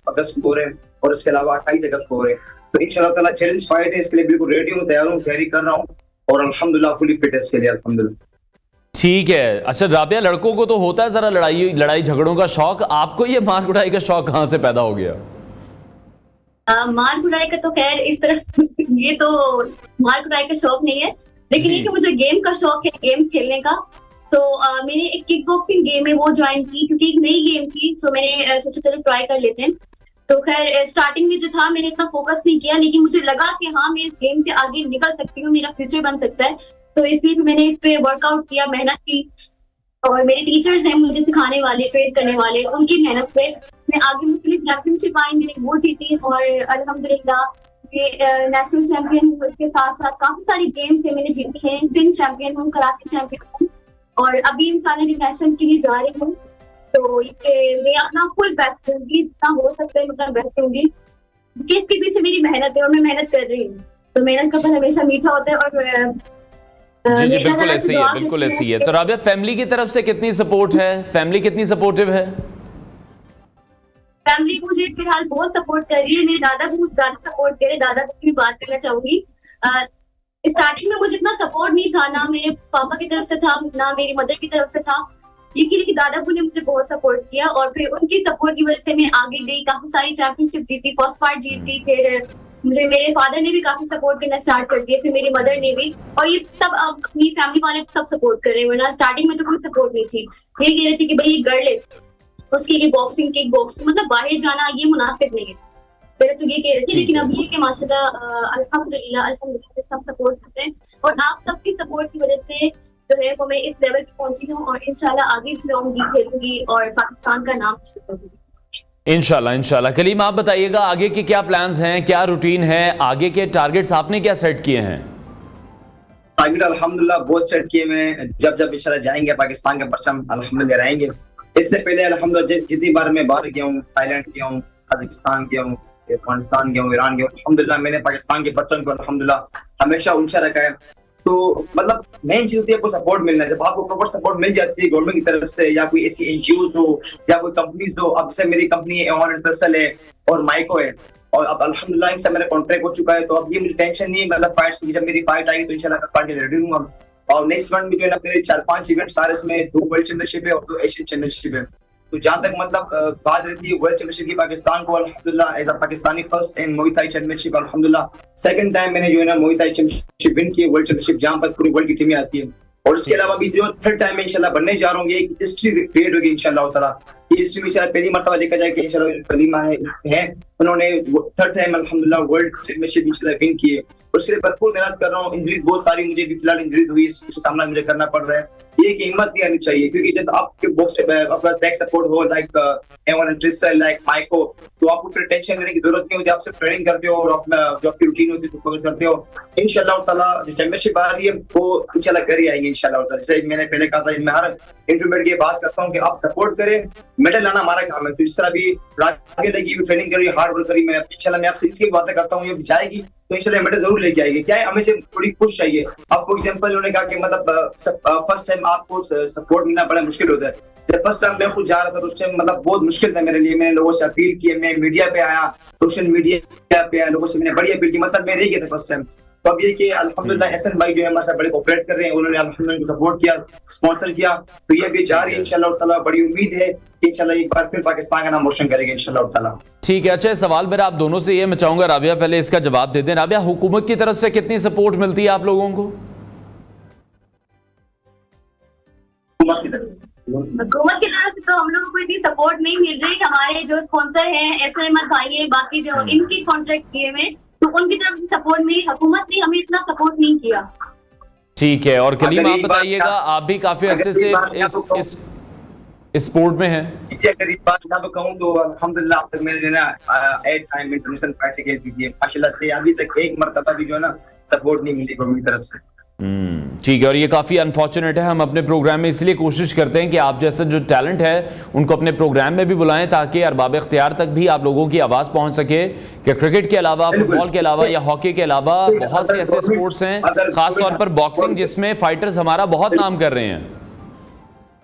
अगस्त को हो रहे हैं और इसके अलावा 28 अगस्त को हो रहे हैं। तो इंशाल्लाह ताला चैलेंज फाइट है, इसके लिए बिल्कुल रेडी हूँ, तैयार हूँ, तैयारी कर रहा हूँ और अल्हम्दुलिल्लाह फुली फिट है इसके लिए अल्हम्दुलिल्लाह। ठीक है। अच्छा राबिया, लड़कों को तो होता है जरा लड़ाई झगड़ों का शौक, आपको ये मार कुटाई का शौक कहाँ से पैदा हो गया? मार कुटाई का तो खैर इस तरह ये तो मार कुटाई का शौक नहीं है, लेकिन ये कि मुझे गेम का शौक है, गेम्स खेलने का। सो मैंने एक किक बॉक्सिंग गेम है वो ज्वाइन की क्योंकि एक नई गेम थी, सो मैंने सोचा चलो ट्राई कर लेते हैं। तो खैर स्टार्टिंग में जो था मैंने इतना फोकस नहीं किया, लेकिन मुझे लगा कि हाँ मैं इस गेम से आगे निकल सकती हूँ, मेरा फ्यूचर बन सकता है। तो इसलिए मैंने इस पे वर्कआउट किया, मेहनत की और मेरे टीचर्स हैं मुझे सिखाने वाले, ट्रेन करने वाले, उनकी मेहनत पे मैं आगे मुख्तलिफ चैंपियनशिप आई, मैंने वो जीती और अल्हम्दुलिल्लाह ये नेशनल चैंपियन हूँ। इसके साथ साथ काफी सारी गेम्स है मैंने जीती हैं, सिंध चैंपियन हूँ, कराची चैंपियन हूँ और अभी इंशाल्लाह इंटरनेशनल के लिए जा रही हूँ। तो ये मैं अपना फुल बेस्ट दूंगी, जितना हो सकता है उतना बेस्ट दूंगी क्योंकि इसके पीछे मेरी मेहनत है और मैं मेहनत कर रही हूँ। तो मेहनत का फल हमेशा मीठा होता है और जी बिल्कुल ऐसे ही है, बिल्कुल ऐसी है। तो राबिया फैमिली की तरफ से कितनी सपोर्ट है? फैमिली कितनी सपोर्टिव है? फैमिली मुझे फिलहाल बहुत सपोर्ट कर रही है, मेरे दादा को मुझे ज्यादा सपोर्ट करे। दादा की भी बात करना चाहूंगी। स्टार्टिंग में मुझे इतना सपोर्ट नहीं था, ना मेरे पापा की तरफ से था ना मेरी मदर की तरफ से था, लेकिन दादाबू ने मुझे बहुत सपोर्ट किया और फिर उनकी सपोर्ट की वजह से मैं आगे गई, काफी सारी चैंपियनशिप जीती, फर्स्ट फाइट जीती। फिर मुझे मेरे फादर ने भी काफी सपोर्ट करना स्टार्ट कर दिया, फिर मेरी मदर ने भी, और ये सब अपनी फैमिली वाले सब सपोर्ट कर रहे हैं। वरना स्टार्टिंग में तो कोई सपोर्ट नहीं थी, ये कह रहे थे कि भाई ये कर ले, उसके लिए बॉक्सिंग किक बॉक्सिंग मतलब बाहर जाना ये मुनासिब नहीं है, पहले तो ये कह रहे थे। लेकिन अब ये कि माशाल्लाह अल्हम्दुलिल्लाह सब सपोर्ट कर रहे हैं और आप सबकी सपोर्ट की वजह से जो है वो मैं इस लेवल पे पहुंची हूँ और इंशाल्लाह आगे भी रहूंगी, खेलूंगी और पाकिस्तान का नाम रोशन करूंगी इंशाल्लाह। इंशाल्लाह। कलीम आप बताइएगा आगे के क्या प्लान्स हैं, क्या रूटीन है, आगे के टारगेट्स आपने क्या सेट किए हैं? टारगेट अल्हम्दुलिल्लाह बहुत सेट किए मैं, जब इंशाल्लाह जाएंगे पाकिस्तान का परचम अल्हम्दुलिल्लाह रहेंगे। इससे पहले अल्हम्दुलिल्लाह जितनी बार मैं बाहर गया हूँ, थाईलैंड गया हूँ, कजाकिस्तान गया हूँ, अफगानिस्तान गया हूँ, ईरान गया हूँ, अल्हम्दुलिल्लाह मैंने पाकिस्तान के परचम को अल्हम्दुलिल्लाह हमेशा ऊंचा रखा है। तो मतलब मेन चीज होती है आपको सपोर्ट मिलना। जब आपको प्रॉपर सपोर्ट मिल जाती है गवर्नमेंट की तरफ से या कोई ऐसी एनजीओज हो या कोई कंपनीज हो, अब जैसे मेरी कंपनी एवन इंटरसल है और माइको है और अब अल्हम्दुलिल्लाह इनसे मेरा कॉन्ट्रैक्ट हो चुका है, तो अब ये मुझे टेंशन नहीं है मतलब फाइट्स की। जब मेरी फाइट आएगी तो इंशाल्लाह मैं फाइट के रेडी हूँ। और नेक्स्ट मंथ में जो है ना मेरे 4-5 इवेंट सारे, इसमें 2 वर्ल्ड चैंपियनशिप है और 2 एशियन चैंपियनशिप है। तो जहां तक मतलब बात रहती है वर्ल्ड चैंपियनशिप की, पाकिस्तान को अल्हम्दुलिल्लाह as a Pakistani first in Muay Thai championship अल्हम्दुलिल्लाह सेकंड टाइम मैंने जो है ना मुay थाई चैंपियनशिप विन की, वर्ल्ड चैंपियनशिप जहां पर पूरी वर्ल्ड की टीमें आती है। और इसके अलावा भी जो थर्ड टाइम में इंशाल्लाह बनने जा रहा हूँ, ये हिस्ट्री क्रिएट होगी इंशाल्लाह ताला। ये हिस्ट्री में शायद पहली मर्तबा देखा जाए कि इंशाल्लाह कलीमा है, उन्होंने 3rd टाइम अल्हम्दुलिल्लाह वर्ल्ड चैंपियनशिप इंशाल्लाह विन किए। और उसके लिए भरपूर मेहनत कर रहा हूँ। इंजरीज बहुत सारी मुझे भी फिलहाल इंजरीज हुई, इसका सामना मुझे करना पड़ रहा है। ये की हिम्मत नहीं आनी चाहिए, क्योंकि जब आपके बॉक्स आपका बैक सपोर्ट हो लाइक एवन एंड ट्रिसल लाइक माइको, तो आपको फिर टेंशन करने की जरूरत नहीं होती। आप सिर्फ ट्रेनिंग करते हो और अपना जो आपकी रूटीन होती है तो फोकस करते हो। इंशाल्लाह ताला जो चैंपियनशिप आ रही है वो इंशाल्लाह कर ही आएंगे इंशाल्लाह ताला। जैसे मैंने पहले कहा था, मैं हर इंटरव्यू में ये बात करता हूँ कि आप सपोर्ट करें, मेडल लाना हमारा काम है। तो इस तरह भी आगे लगी हुई ट्रेनिंग करी, हार्ड वर्क करी, मैं इंशाल्लाह मैं आपसे इसकी बातें करता हूँ, ये जाएगी तो इंशाल्लाह मेडल जरूर लेके आएगी। क्या है, हमें से थोड़ी पुश चाहिए। अब फॉर एग्जांपल उन्होंने कहा कि मतलब फर्स्ट टाइम आपको सपोर्ट मिलना बड़ा मुश्किल होता है। जब फर्स्ट टाइम मैं खुद जा रहा था तो उस टाइम मतलब बहुत मुश्किल था मेरे लिए। मैंने लोगों से अपील की, मैं मीडिया पे आया, सोशल मीडिया पे आया, लोगों से मैंने बड़ी अपील की, मतलब मैं रह गया था फर्स्ट टाइम। तो अब ये कि अल्हम्दुलिल्लाह एहसन भाई जो है हमारे साथ बड़े कोऑपरेट कर रहे हैं, उन्होंने अल्हम्दुलिल्लाह सपोर्ट किया, स्पॉन्सर किया, तो ये भी जारी है इंशाल्लाह ताला। बड़ी उम्मीद है कि इंशाल्लाह एक बार फिर पाकिस्तान का नाम रोशन करेंगे इंशाल्लाह ताला। ठीक है, अच्छा सवाल मेरा आप दोनों से ये मैं चाहूंगा, राबिया पहले इसका जवाब दे दें। राबिया, हुकूमत की तरफ से कितनी सपोर्ट मिलती है आप लोगों को? हुकूमत की तरफ से तो हम लोगों को इतनी सपोर्ट नहीं मिल रही। हमारे जो स्पॉन्सर हैं एस अहमद भाई है, बाकी जो इनकी कॉन्ट्रैक्ट किए हुए, तो उनकी तरफ से सपोर्ट मिली। हुकूमत ने हमें इतना सपोर्ट नहीं किया। ठीक है, और कलीम आप बताइएगा, आप भी काफी अरसे से इस स्पोर्ट में हैं। जी, अगर इस बात यहाँ पे कहूँ तो अल्हम्दुलिल्लाह अब तक मैंने जो है ना 8 टाइम इंटरनेशनल फाइट से खेल चुकी है माशाल्लाह से। अभी तक एक मर्तबा भी जो है ना सपोर्ट नहीं मिली गवर्नमेंट की तरफ से। ठीक है, और ये काफ़ी अनफॉर्चुनेट है। हम अपने प्रोग्राम में इसलिए कोशिश करते हैं कि आप जैसा जो टैलेंट है उनको अपने प्रोग्राम में भी बुलाएं, ताकि अरबाब इख्तियार तक भी आप लोगों की आवाज़ पहुंच सके कि क्रिकेट के अलावा, फुटबॉल के अलावा या हॉकी के अलावा बहुत से ऐसे स्पोर्ट्स हैं, खासतौर पर बॉक्सिंग, जिसमें फाइटर्स हमारा बहुत नाम कर रहे हैं।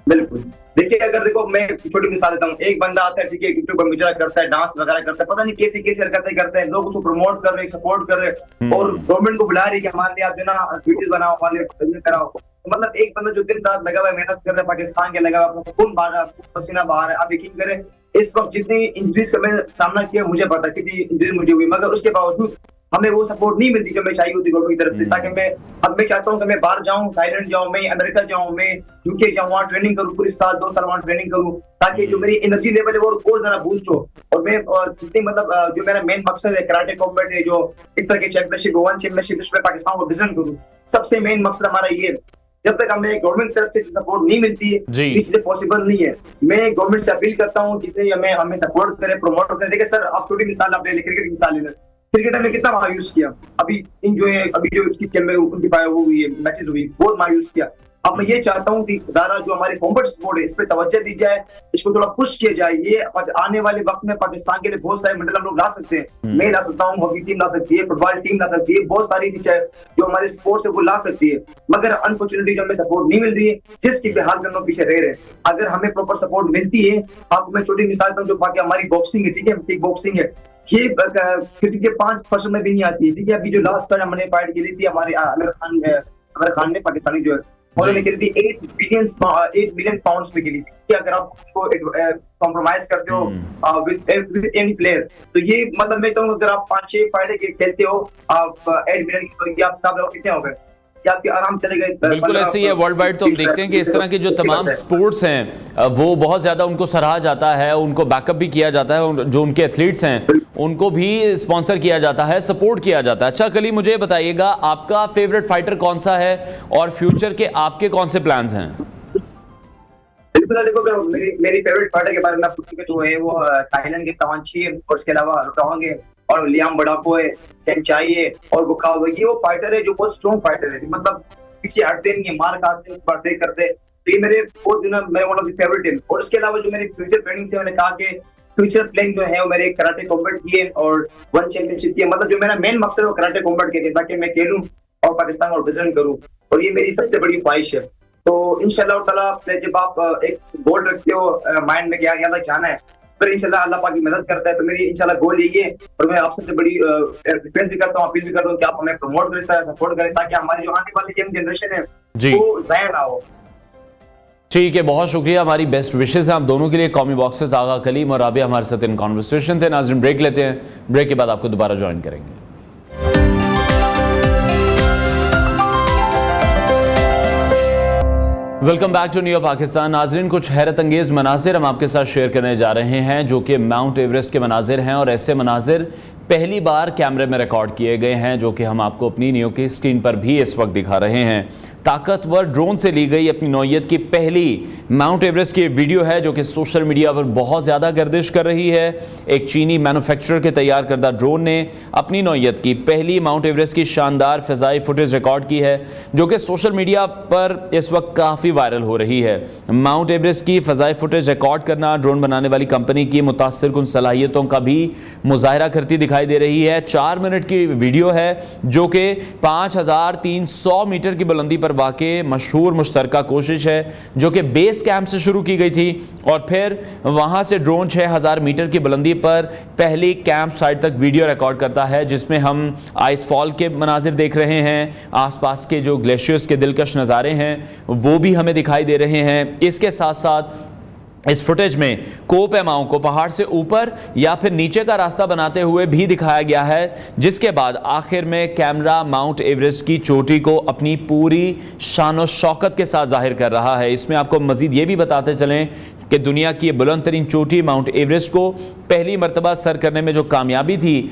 बिल्कुल, देखिए अगर देखो मैं छोटी मिसाल देता हूँ। एक बंदा आता है, ठीक है, यूट्यूब पर मुजरा करता है, डांस वगैरह करता है, पता नहीं कैसे कैसे हरकतें करते हैं, लोग उसको प्रमोट कर रहे हैं, सपोर्ट कर रहे हैं, और गवर्नमेंट को बुला रही है कि हमारे लिए आप जो ना वीडियोस बनाओ, हमारे लिए कराओ। तो मतलब एक बंदा जो दिन रात लगा हुआ है, मेहनत कर रहा है, पाकिस्तान के लगा हुआ, खून बहा रहा है, पसीना बहा रहा है। आप यकीन करें इस वक्त जितनी इंजरीज का मैंने सामना किया, मुझे पता कितनी इंजरी मुझे हुई, मगर उसके बावजूद हमें वो सपोर्ट नहीं मिलती जो मैं चाहिए होती गवर्नमेंट की तरफ से। ताकि मैं चाहता हूँ कि मैं बाहर जाऊँ, थाईलैंड जाऊँ, मैं अमेरिका जाऊँ, मैं यूके जाऊँ, वहाँ ट्रेनिंग करूँ, पूरी साल 2 साल वहाँ ट्रेनिंग करूँ, ताकि जो मेरी एनर्जी लेवल है वो और ज्यादा बूस्ट हो। और मैं जितनी मतलब जो मेरा मेन मकसद है कराटे कॉम्बैट है, जो इस तरह के चैंपियनशिप, वन चैंपियनशिप, इसमें पाकिस्तान को रिप्रेजेंट करूँ, सबसे मेन मकसद हमारा ये। जब तक हमें गवर्नमेंट की तरफ से सपोर्ट नहीं मिलती है, ये चीजें पॉसिबल नहीं है। मैं गवर्नमेंट से अपील करता हूँ जितने हमें सपोर्ट करे, प्रमोट करे। देखिए सर, आप छोटी मिसाल आप ले लें, क्रिकेट की मिसाल ले लें। क्रिकेटर ने कितना मायूस किया, अभी जो उनकी टीम में उनकी वो हुई है, मैचेस हुई, बहुत मायूस किया। अब मैं ये चाहता हूँ कि दारा जो हमारी कॉम्बैट स्पोर्ट है, इस पे तवज्जो दी जाए, इसको थोड़ा पुश किया जाए। ये आने वाले वक्त में पाकिस्तान के लिए बहुत सारे मेडल हम लोग ला सकते हैं। मैं ला सकता हूँ, हॉकी टीम ला सकती है, फुटबॉल टीम ला सकती है, बहुत सारी चीजें जो हमारे स्पोर्ट्स है वो ला सकती है। मगर अनफॉर्चुनेटली जो हमें सपोर्ट नहीं मिल रही है, जिसकी बेहाल में हम लोग पीछे रह रहे हैं। अगर हमें प्रॉपर सपोर्ट मिलती है, आपको मैं छोटी मिसाल दूं, जो बाकी हमारी बॉक्सिंग है, ठीक है, किक बॉक्सिंग है, ये क्रिकेट के 5% में भी नहीं आती है, ठीक है। अभी जो लास्ट टाइम हमने फाइट की थी हमारे आमिर खान ने, पाकिस्तानी जो है, उन्होंने खेली थी 8 बिलियन पाउंड्स पे खेली थी। कि अगर आप उसको कॉम्प्रोमाइज करते हो विद एनी प्लेयर, तो ये मतलब मैं कहूँ अगर आप 5-6 फाइट खेलते हो आप 8 बिलियन की, तो ये आप साहब कितने हो गए, आराम चलेगा। बिल्कुल ऐसे ही है वर्ल्ड वाइड। तो हम देखते हैं कि इस तरह के जो तमाम स्पोर्ट्स हैं वो बहुत ज्यादा उनको सराहा जाता है, उनको बैकअप भी किया जाता है, जो उनके एथलीट्स हैं उनको भी स्पॉन्सर किया जाता है, सपोर्ट किया जाता है। अच्छा कली, मुझे बताइएगा आपका फेवरेट फाइटर कौन सा है और फ्यूचर के आपके कौन से प्लान्स हैं? बिल्कुल, देखो मेरी फेवरेट फाइटर के बारे में पूछोगे तो है वो थाईलैंड के तवांची है, और उसके अलावा रोटांग है, और लियाम बड़ाको है, सेंचाई है, और बुखाव है। ये वो फाइटर है जो बहुत स्ट्रॉन्ग फाइटर है, मतलब पीछे हटते नहीं है, मार खाते हैं, बर्थडे करते हैं। तो ये मेरे बहुत जो ना मेरे वन ऑफ द फेवरेट है। और उसके अलावा जो मेरी फ्यूचर प्लानिंग से मैंने कहा कि फ्यूचर प्लानिंग जो है वो मेरे कराटे कॉम्बैट की है और वन चैंपियनशिप की है। मतलब जो मेरा मेन मकसद है वो कराटे कॉम्बैट के है, ताकि मैं खेलूं और पाकिस्तान को रिप्रेजेंट करूं, और ये मेरी सबसे बड़ी ख्वाहिश है। तो इंशाल्लाह ताला जब आप एक गोल रखते हो माइंड में क्या तक जाना है, फिर इंशाल्लाह अल्लाह पाक की मदद करता है। तो मेरी इंशाल्लाह गोल यही है, और मैं आप सबसे बड़ी रिक्वेस्ट भी करता हूँ, अपील भी करता हूँ कि आप हमें प्रमोट करें, सपोर्ट करें, ताकि हमारी जो आने वाली यंग जनरेशन है वो ज़ाया ना हो। ठीक है, बहुत शुक्रिया, हमारी बेस्ट विशेस हैं आप दोनों के लिए। कौमी बॉक्सर्स आगा कलीम और राबिया हमारे साथ इन कॉन्वर्सेशन थे। नाज़रीन ब्रेक लेते हैं, ब्रेक के बाद आपको दोबारा ज्वाइन करेंगे। Welcome back to new Pakistan. नाजरीन, कुछ हैरत अंगेज मनाजिर हम आपके साथ शेयर करने जा रहे हैं जो कि माउंट एवरेस्ट के मनाजिर हैं, और ऐसे मनाजिर पहली बार कैमरे में रिकॉर्ड किए गए हैं जो कि हम आपको अपनी न्यू की स्क्रीन पर भी इस वक्त दिखा रहे हैं। ताकतवर ड्रोन से ली गई अपनी नौयत की पहली माउंट एवरेस्ट की वीडियो है जो कि सोशल मीडिया पर बहुत ज़्यादा गर्दिश कर रही है। एक चीनी मैन्युफैक्चरर के तैयार करदा ड्रोन ने अपनी नौयत की पहली माउंट एवरेस्ट की शानदार फ़िज़ाई फुटेज रिकॉर्ड की है जो कि सोशल मीडिया पर इस वक्त काफ़ी वायरल हो रही है। माउंट एवरेस्ट की फ़िज़ाई फुटेज रिकॉर्ड करना ड्रोन बनाने वाली कंपनी की मुतासिरकुन सलाहियतों का भी मुजाहरा करती दिखाई दे रही है। 4 मिनट की वीडियो है जो कि 5300 मीटर की बुलंदी पर वाक़े मशहूर मुश्तरका कोशिश है जो कि बेस कैंप से शुरू की गई थी और फिर वहां से ड्रोन 6000 मीटर की बुलंदी पर पहली कैंप साइट तक वीडियो रिकॉर्ड करता है, जिसमें हम आइस फॉल के मनाजिर देख रहे हैं। आसपास के जो ग्लेशियर्स के दिलकश नज़ारे हैं वो भी हमें दिखाई दे रहे हैं। इसके साथ साथ इस फुटेज में कोपैमाओं को पहाड़ से ऊपर या फिर नीचे का रास्ता बनाते हुए भी दिखाया गया है, जिसके बाद आखिर में कैमरा माउंट एवरेस्ट की चोटी को अपनी पूरी शान शौकत के साथ जाहिर कर रहा है। इसमें आपको मजीद ये भी बताते चलें कि दुनिया की बुलंद तरीन चोटी माउंट एवरेस्ट को पहली मरतबा सर करने में जो कामयाबी थी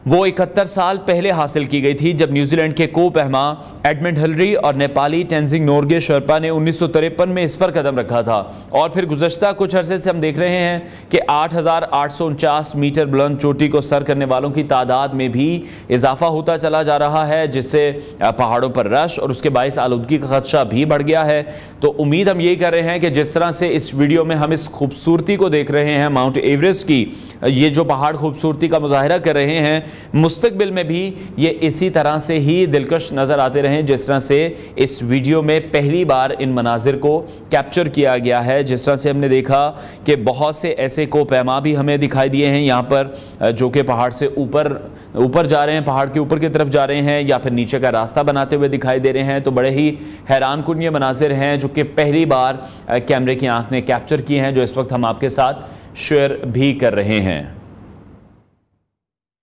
वो 71 साल पहले हासिल की गई थी, जब न्यूजीलैंड के कोपैमा एडमंड हिलरी और नेपाली टेंजिंग नोर्गे शर्पा ने 1953 में इस पर कदम रखा था। और फिर गुज़श्ता कुछ अरसे से हम देख रहे हैं कि 8849 मीटर बुलंद चोटी को सर करने वालों की तादाद में भी इजाफा होता चला जा रहा है, जिससे पहाड़ों पर रश और उसके बाइस आलूदगी का खदशा भी बढ़ गया है। तो उम्मीद हम यही कर रहे हैं कि जिस तरह से इस वीडियो में हम इस खूबसूरती को देख रहे हैं माउंट एवरेस्ट की, ये जो पहाड़ खूबसूरती का मुजाहरा कर रहे हैं, मुस्तकबिल में भी ये इसी तरह से ही दिलकश नज़र आते रहें जिस तरह से इस वीडियो में पहली बार इन मनाजिर को कैप्चर किया गया है। जिस तरह से हमने देखा कि बहुत से ऐसे कोपैमा भी हमें दिखाई दिए हैं यहाँ पर जो कि पहाड़ से ऊपर जा रहे हैं, पहाड़ के ऊपर की तरफ जा रहे हैं या फिर नीचे का रास्ता बनाते हुए दिखाई दे रहे हैं। तो बड़े ही हैरानकुन ये मनाजिर हैं जो कि पहली बार कैमरे की आंख ने कैप्चर किए हैं, जो इस वक्त हम आपके साथ शेयर भी कर रहे हैं।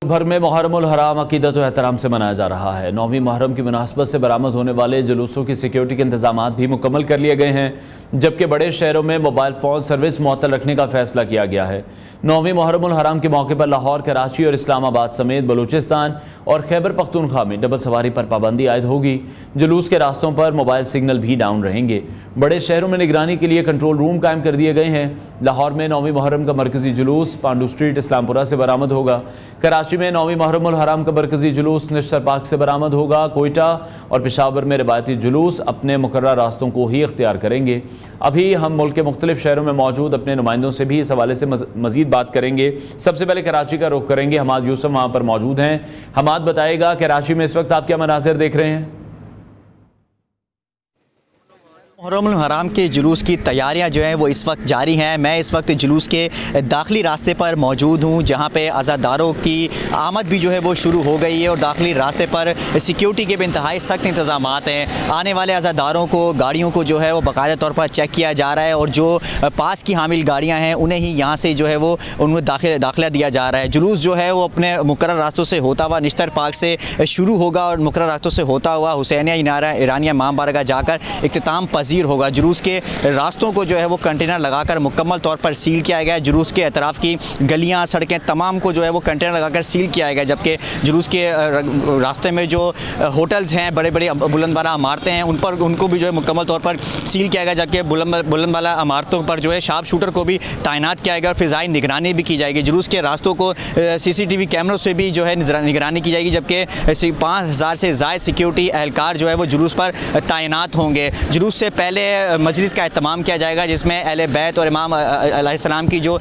भर में मुहर्रमुल हराम अकीदत और एहतराम से मनाया जा रहा है। 9वीं मुहर्रम की मुनासबत से बरामद होने वाले जुलूसों की सिक्योरिटी के इंतजाम भी मुकम्मल कर लिए गए हैं, जबकि बड़े शहरों में मोबाइल फ़ोन सर्विस मुअत्तल रखने का फैसला किया गया है। 9वीं मुहर्रमुल हराम के मौके पर लाहौर, कराची और इस्लामाबाद समेत बलूचिस्तान और खैबर पख्तूनख्वा में डबल सवारी पर पाबंदी आयद होगी। जुलूस के रास्तों पर मोबाइल सिग्नल भी डाउन रहेंगे। बड़े शहरों में निगरानी के लिए कंट्रोल रूम कायम कर दिए गए हैं। लाहौर में 9वीं मुहर्रम का मरकजी जुलूस पांडू स्ट्रीट इस्लामपुरा से बरामद होगा। कराची में 9वीं मुहर्रमुल हराम का मरकजी जुलूस निश्तर पार्क से बरामद होगा। कोयटा और पेशावर में रिवायती जुलूस अपने मुकर्रर रास्तों को ही इख्तियार करेंगे। अभी हम मुल्क के मुख्तलिफ शहरों में मौजूद अपने नुमाइंदों से भी इस हवाले से मजीद बात करेंगे। सबसे पहले कराची का रुख करेंगे। हमाद यूसुफ वहाँ पर मौजूद हैं। हमाद बताएगा कराची में इस वक्त आप क्या मनाज़िर देख रहे हैं? मुहर्रमुल हराम के जुलूस की तैयारियां जो हैं वो इस वक्त जारी हैं। मैं इस वक्त जुलूस के दाखिली रास्ते पर मौजूद हूं, जहां पे अज़ादारों की आमद भी जो है वो शुरू हो गई है और दाखिली रास्ते पर सिक्योरिटी के भी इंतहाई सख्त इंतजाम हैं। आने वाले अज़ादारों को, गाड़ियों को जो है वो बाकायदा तौर पर चेक किया जा रहा है और जो पास की हामिल गाड़ियाँ हैं उन्हें ही यहाँ से जो है वो उनमें दाखिला दिया जा रहा है। जुलूस जो है वो अपने मुकर्रर रास्तों से होता हुआ निश्तर पार्क से शुरू होगा और मुकर्रर रास्तों से होता हुआ हुसैनिया इनारा ईरानिया इमाम बारगाह जाकर इख्तिताम पजीर होगा। जुलूस के रास्तों को जो है वो कंटेनर लगाकर मुकम्मल तौर पर सील किया गया है। जुलूस के अतराफ़ की गलियां, सड़कें तमाम को जो है वो कंटेनर लगाकर सील किया गया, जबकि जुलूस के रास्ते में जो होटल्स हैं, बड़े बड़े बुलंद वाला इमारतें हैं, उनको भी जो है मुकम्मल तौर पर सील किया गया, जबकि बुलंद वाला इमारतों पर जो है शार्प शूटर को भी तैनात किया गया और फ़िज़ाई निगरानी भी की जाएगी। जुलूस के रास्तों को CCTV कैमरों से भी जो है निगरानी की जाएगी, जबकि 5000 से ज़ायद सिक्योरिटी एहलकार जो है वो जुलूस पर तैनात होंगे। जुलूस से पहले मजलिस का एहतमाम किया जाएगा, जिसमें अहले बैत और इमाम अलैहिस्सलाम की जो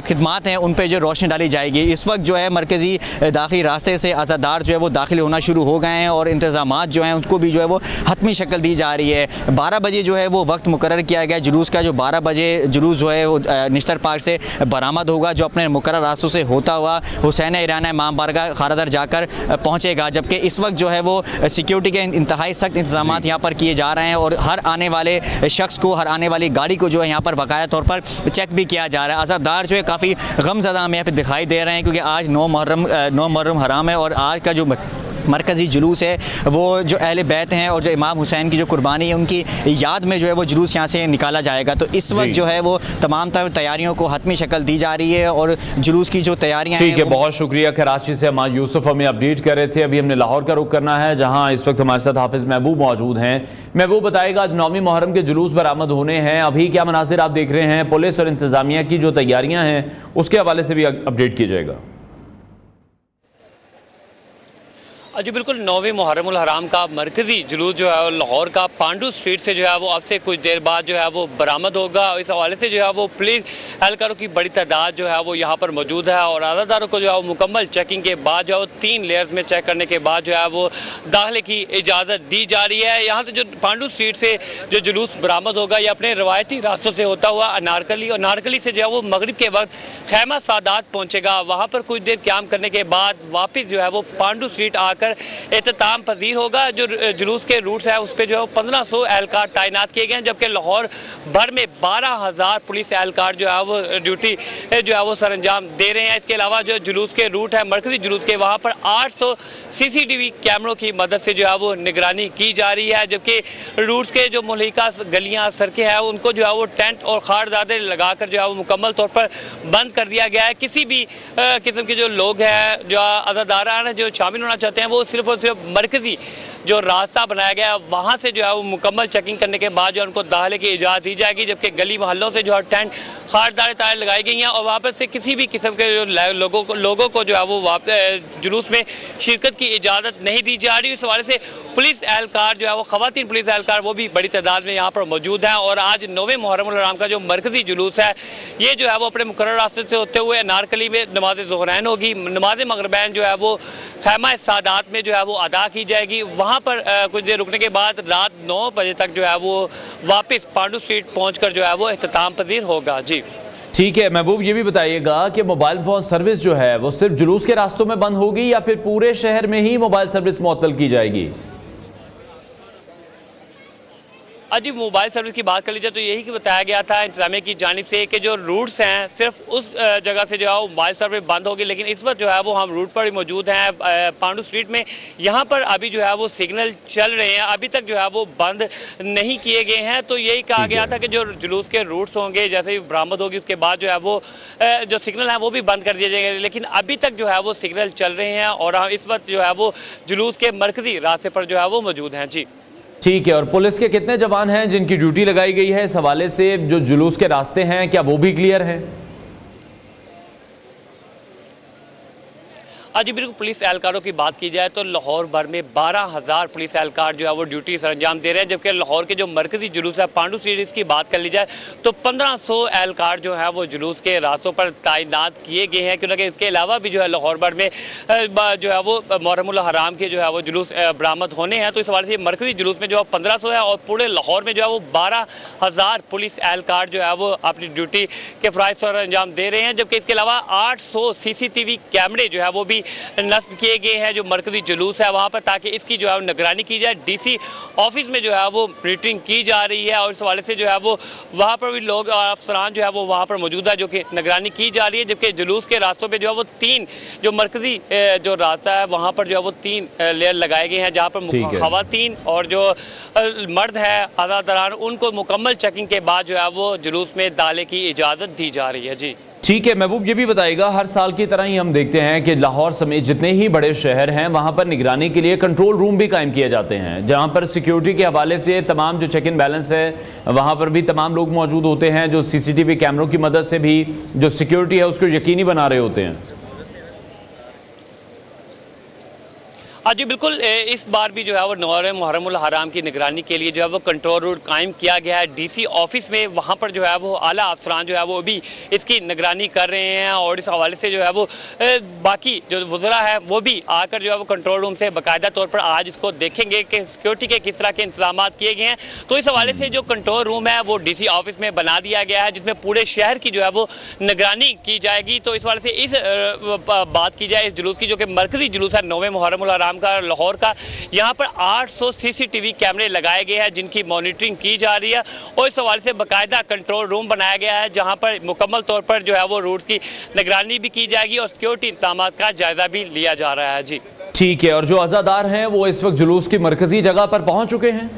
खिदमात हैं उन पर जो रोशनी डाली जाएगी। इस वक्त जो है मरकज़ी दाखिली रास्ते से अज़ादार जो है वो दाखिल होना शुरू हो गए हैं और इंतज़ामात जो हैं उसको भी जो है वो हतमी शक्ल दी जा रही है। 12 बजे जो है वो वक्त मुकर्रर किया गया जुलूस का, जो 12 बजे जुलूस जो है वो निश्तर पार्क से बरामद होगा, जो अपने मुकर्रर रास्तों से होता हुआ हुसैनिया ईरानिया इमाम बारगाह खारादर जाकर पहुँचेगा। जबकि इस वक्त जो है वो सिक्योरिटी के इंतहाई सख्त इंतजाम यहाँ पर किए जा रहे हैं और हर आने वाले शख्स को, हर आने वाली गाड़ी को जो है यहाँ पर बाकायदा तौर पर चेक भी किया जा रहा है। अज़ादार जो है काफ़ी गमज़दा हमें यहाँ पर दिखाई दे रहे हैं, क्योंकि आज 9 मुहर्रम हराम है और आज का जो मरकज़ी जुलूस है वो जो अहले बैत हैं और जो इमाम हुसैन की जो कुर्बानी है उनकी याद में जो है वो जुलूस यहाँ से निकाला जाएगा। तो इस वक्त जो है वो तमाम तर तैयारियों को हतमी शक्ल दी जा रही है और जुलूस की जो तैयारियाँ ठीक है, बहुत शुक्रिया। कराची से हमारे यूसुफ हमें अपडेट कर रहे थे। अभी हमने लाहौर का रुख करना है जहाँ इस वक्त हमारे साथ हाफिज महबूब मौजूद हैं। महबूब बताएगा, आज 9वीं मुहर्रम के जुलूस बरामद होने हैं, अभी क्या मनाजिर आप देख रहे हैं? पुलिस और इंतजामिया की जो तैयारियां हैं उसके हवाले से भी अपडेट कीजिएगा। जी बिल्कुल, 9वीं मुहर्रमुल हराम का मरकजी जुलूस जो है लाहौर का पांडू स्ट्रीट से जो है वो अब से कुछ देर बाद जो है वो बरामद होगा। इस हवाले से जो है वो पुलिस एहलकारों की बड़ी तादाद जो है वो यहाँ पर मौजूद है और आज़ादारों को जो है वो मुकम्मल चेकिंग के बाद जो है वो 3 लेयर्स में चेक करने के बाद जो है वो दाखिले की इजाज़त दी जा रही है। यहाँ से जो पांडू स्ट्रीट से जो जुलूस बरामद होगा ये अपने रवायती रास्तों से होता हुआ अनारकली और नारकली से जो है वो मगरिब के वक्त खैमा सादात पहुँचेगा। वहाँ पर कुछ देर क्याम करने के बाद वापस जो है वो पांडू स्ट्रीट आकर एहतमाम पजीर होगा। जो जुलूस के रूट्स है उस पर जो है 1500 एहलकार तैनात किए गए हैं, जबकि लाहौर भर में 12,000 पुलिस एहलकार जो है वो ड्यूटी जो है वो सर अंजाम दे रहे हैं। इसके अलावा जो जुलूस के रूट है मरकजी जुलूस के, वहाँ पर 800 CCTV कैमरों की मदद से जो है वो निगरानी की जा रही है, जबकि रूट्स के जो मुहल्लिका गलियाँ सड़कें हैं उनको जो है वो टेंट और खारदादे लगाकर जो है वो मुकम्मल तौर पर बंद कर दिया गया है। किसी भी किस्म के जो लोग हैं, जो अज़ादारान हैं, जो शामिल होना चाहते हैं, वो सिर्फ और सिर्फ मरकजी जो रास्ता बनाया गया है वहाँ से जो है वो मुकम्मल चेकिंग करने के बाद जो उनको दाखिले की इजाज़त दी जाएगी, जबकि गली मोहल्लों से जो है टेंट खारदारे तार लगाई गई हैं और वहाँ पर से किसी भी किस्म के जो लोगों को जो है वो जुलूस में शिरकत की इजाज़त नहीं दी जा रही। इस हवाले से पुलिस एहलकार जो है वो ख़वातीन पुलिस एहलकार वो भी बड़ी तादाद में यहाँ पर मौजूद हैं और आज 9वें मुहर्रमुल हराम का जो मरकजी जुलूस है ये जो है वो अपने मुकर्रर रास्ते से होते हुए अनारकली में नमाज ज़ोहरैन होगी। नमाज मगरिबैन जो है वो खैमा सादात में जो है वो अदा की जाएगी। वहाँ पर कुछ देर रुकने के बाद रात 9 बजे तक जो है वो वापस पांडू स्ट्रीट पहुँचकर जो है वो इख्तिताम पजीर होगा। जी ठीक है महबूब, ये भी बताइएगा कि मोबाइल फ़ोन सर्विस जो है वो सिर्फ जुलूस के रास्तों में बंद होगी या फिर पूरे शहर में ही मोबाइल सर्विस मुअत्तल की जाएगी? जी मोबाइल सर्विस की बात कर लीजिए तो यही कि बताया गया था इंतजामिया की जानिब से कि जो रूट्स हैं सिर्फ उस जगह से जो है मोबाइल सर्विस बंद होगी, लेकिन इस वक्त जो है वो हम रूट पर ही मौजूद हैं पांडू स्ट्रीट में। यहाँ पर अभी जो है वो सिग्नल चल रहे हैं, अभी तक जो है वो बंद नहीं किए गए हैं। तो यही कहा गया था कि जो जुलूस के रूट्स होंगे जैसे ही बरामद होगी उसके बाद जो है वो जो सिग्नल है वो भी बंद कर दिए जाएंगे, लेकिन अभी तक जो है वो सिग्नल चल रहे हैं और हम इस वक्त जो है वो जुलूस के मरकजी रास्ते पर जो है वो मौजूद हैं। जी ठीक है, और पुलिस के कितने जवान हैं जिनकी ड्यूटी लगाई गई है? इस हवाले से जो जुलूस के रास्ते हैं क्या वो भी क्लियर है? जी बिल्कुल, पुलिस एहलकारों की बात की जाए तो लाहौर भर में 12,000 पुलिस एहलकार जो है वो ड्यूटी सर अंजाम दे रहे हैं, जबकि लाहौर के जो मरकजी जुलूस है पांडू स्ट्रीट की बात कर ली जाए तो 1500 एहलकार जो है वो जुलूस के रास्तों पर तैनात किए गए हैं, क्योंकि इसके अलावा भी जो है लाहौर भर में जो है वो मुहर्रमुल हराम के जो है वो जुलूस बरामद होने हैं। तो इस हवाले से मरकजी जुलूस में जो है 1500 है और पूरे लाहौर में जो है वो 12,000 पुलिस एहलकार जो है वो अपनी ड्यूटी के फ़राइज़ सर अंजाम दे रहे हैं, जबकि इसके अलावा 800 CCTV कैमरे जो है वो भी नस्ब किए गए हैं जो मरकजी जुलूस है वहाँ पर, ताकि इसकी जो है निगरानी की जाए। DC ऑफिस में जो है वो मीटिंग की जा रही है और इस हवाले से जो है वो वहाँ पर भी लोग और अफसरान जो है वो वहाँ पर मौजूद है जो कि निगरानी की जा रही है, जबकि जुलूस के रास्तों पे जो है वो 3 जो मरकजी जो रास्ता है वहाँ पर जो है वो 3 लेयर लगाए गए हैं, जहाँ पर खवातीन और जो मर्द है आज़ादारान उनको मुकम्मल चेकिंग के बाद जो है वो जुलूस में दाखिले की इजाज़त दी जा रही है। जी ठीक है महबूब, ये भी बताइएगा, हर साल की तरह ही हम देखते हैं कि लाहौर समेत जितने ही बड़े शहर हैं वहाँ पर निगरानी के लिए कंट्रोल रूम भी कायम किए जाते हैं, जहाँ पर सिक्योरिटी के हवाले से तमाम जो चेक इन बैलेंस है वहाँ पर भी तमाम लोग मौजूद होते हैं जो CCTV कैमरों की मदद से भी जो सिक्योरिटी है उसको यकीनी बना रहे होते हैं। जी बिल्कुल, इस बार भी जो है वो 9वें मुहर्रमुल हराम की निगरानी के लिए जो है वो कंट्रोल रूम कायम किया गया है DC ऑफिस में। वहाँ पर जो है वो आला अफसरान जो है वो भी इसकी निगरानी कर रहे हैं और इस हवाले से जो है वो बाकी जो वज़रा है वो भी आकर जो है वो कंट्रोल रूम से बाकायदा तौर पर आज इसको देखेंगे कि सिक्योरिटी के किस तरह के इंतजाम किए गए हैं। तो इस हवाले से जो कंट्रोल रूम है वो DC ऑफिस में बना दिया गया है, जिसमें पूरे शहर की जो है वो निगरानी की जाएगी। तो इस हवाले से इस बात की जाए इस जुलूस की, जो कि मरकजी जुलूस है 9वें मुहर्रमुल हराम का लाहौर का, यहाँ पर 800 CCTV कैमरे लगाए गए हैं जिनकी मॉनिटरिंग की जा रही है और इस हवाले से बाकायदा कंट्रोल रूम बनाया गया है, जहाँ पर मुकम्मल तौर पर जो है वो रूट की निगरानी भी की जाएगी और सिक्योरिटी इंतजाम का जायजा भी लिया जा रहा है। जी ठीक है, और जो अज़ादार हैं वो इस वक्त जुलूस की मरकजी जगह पर पहुंच चुके हैं?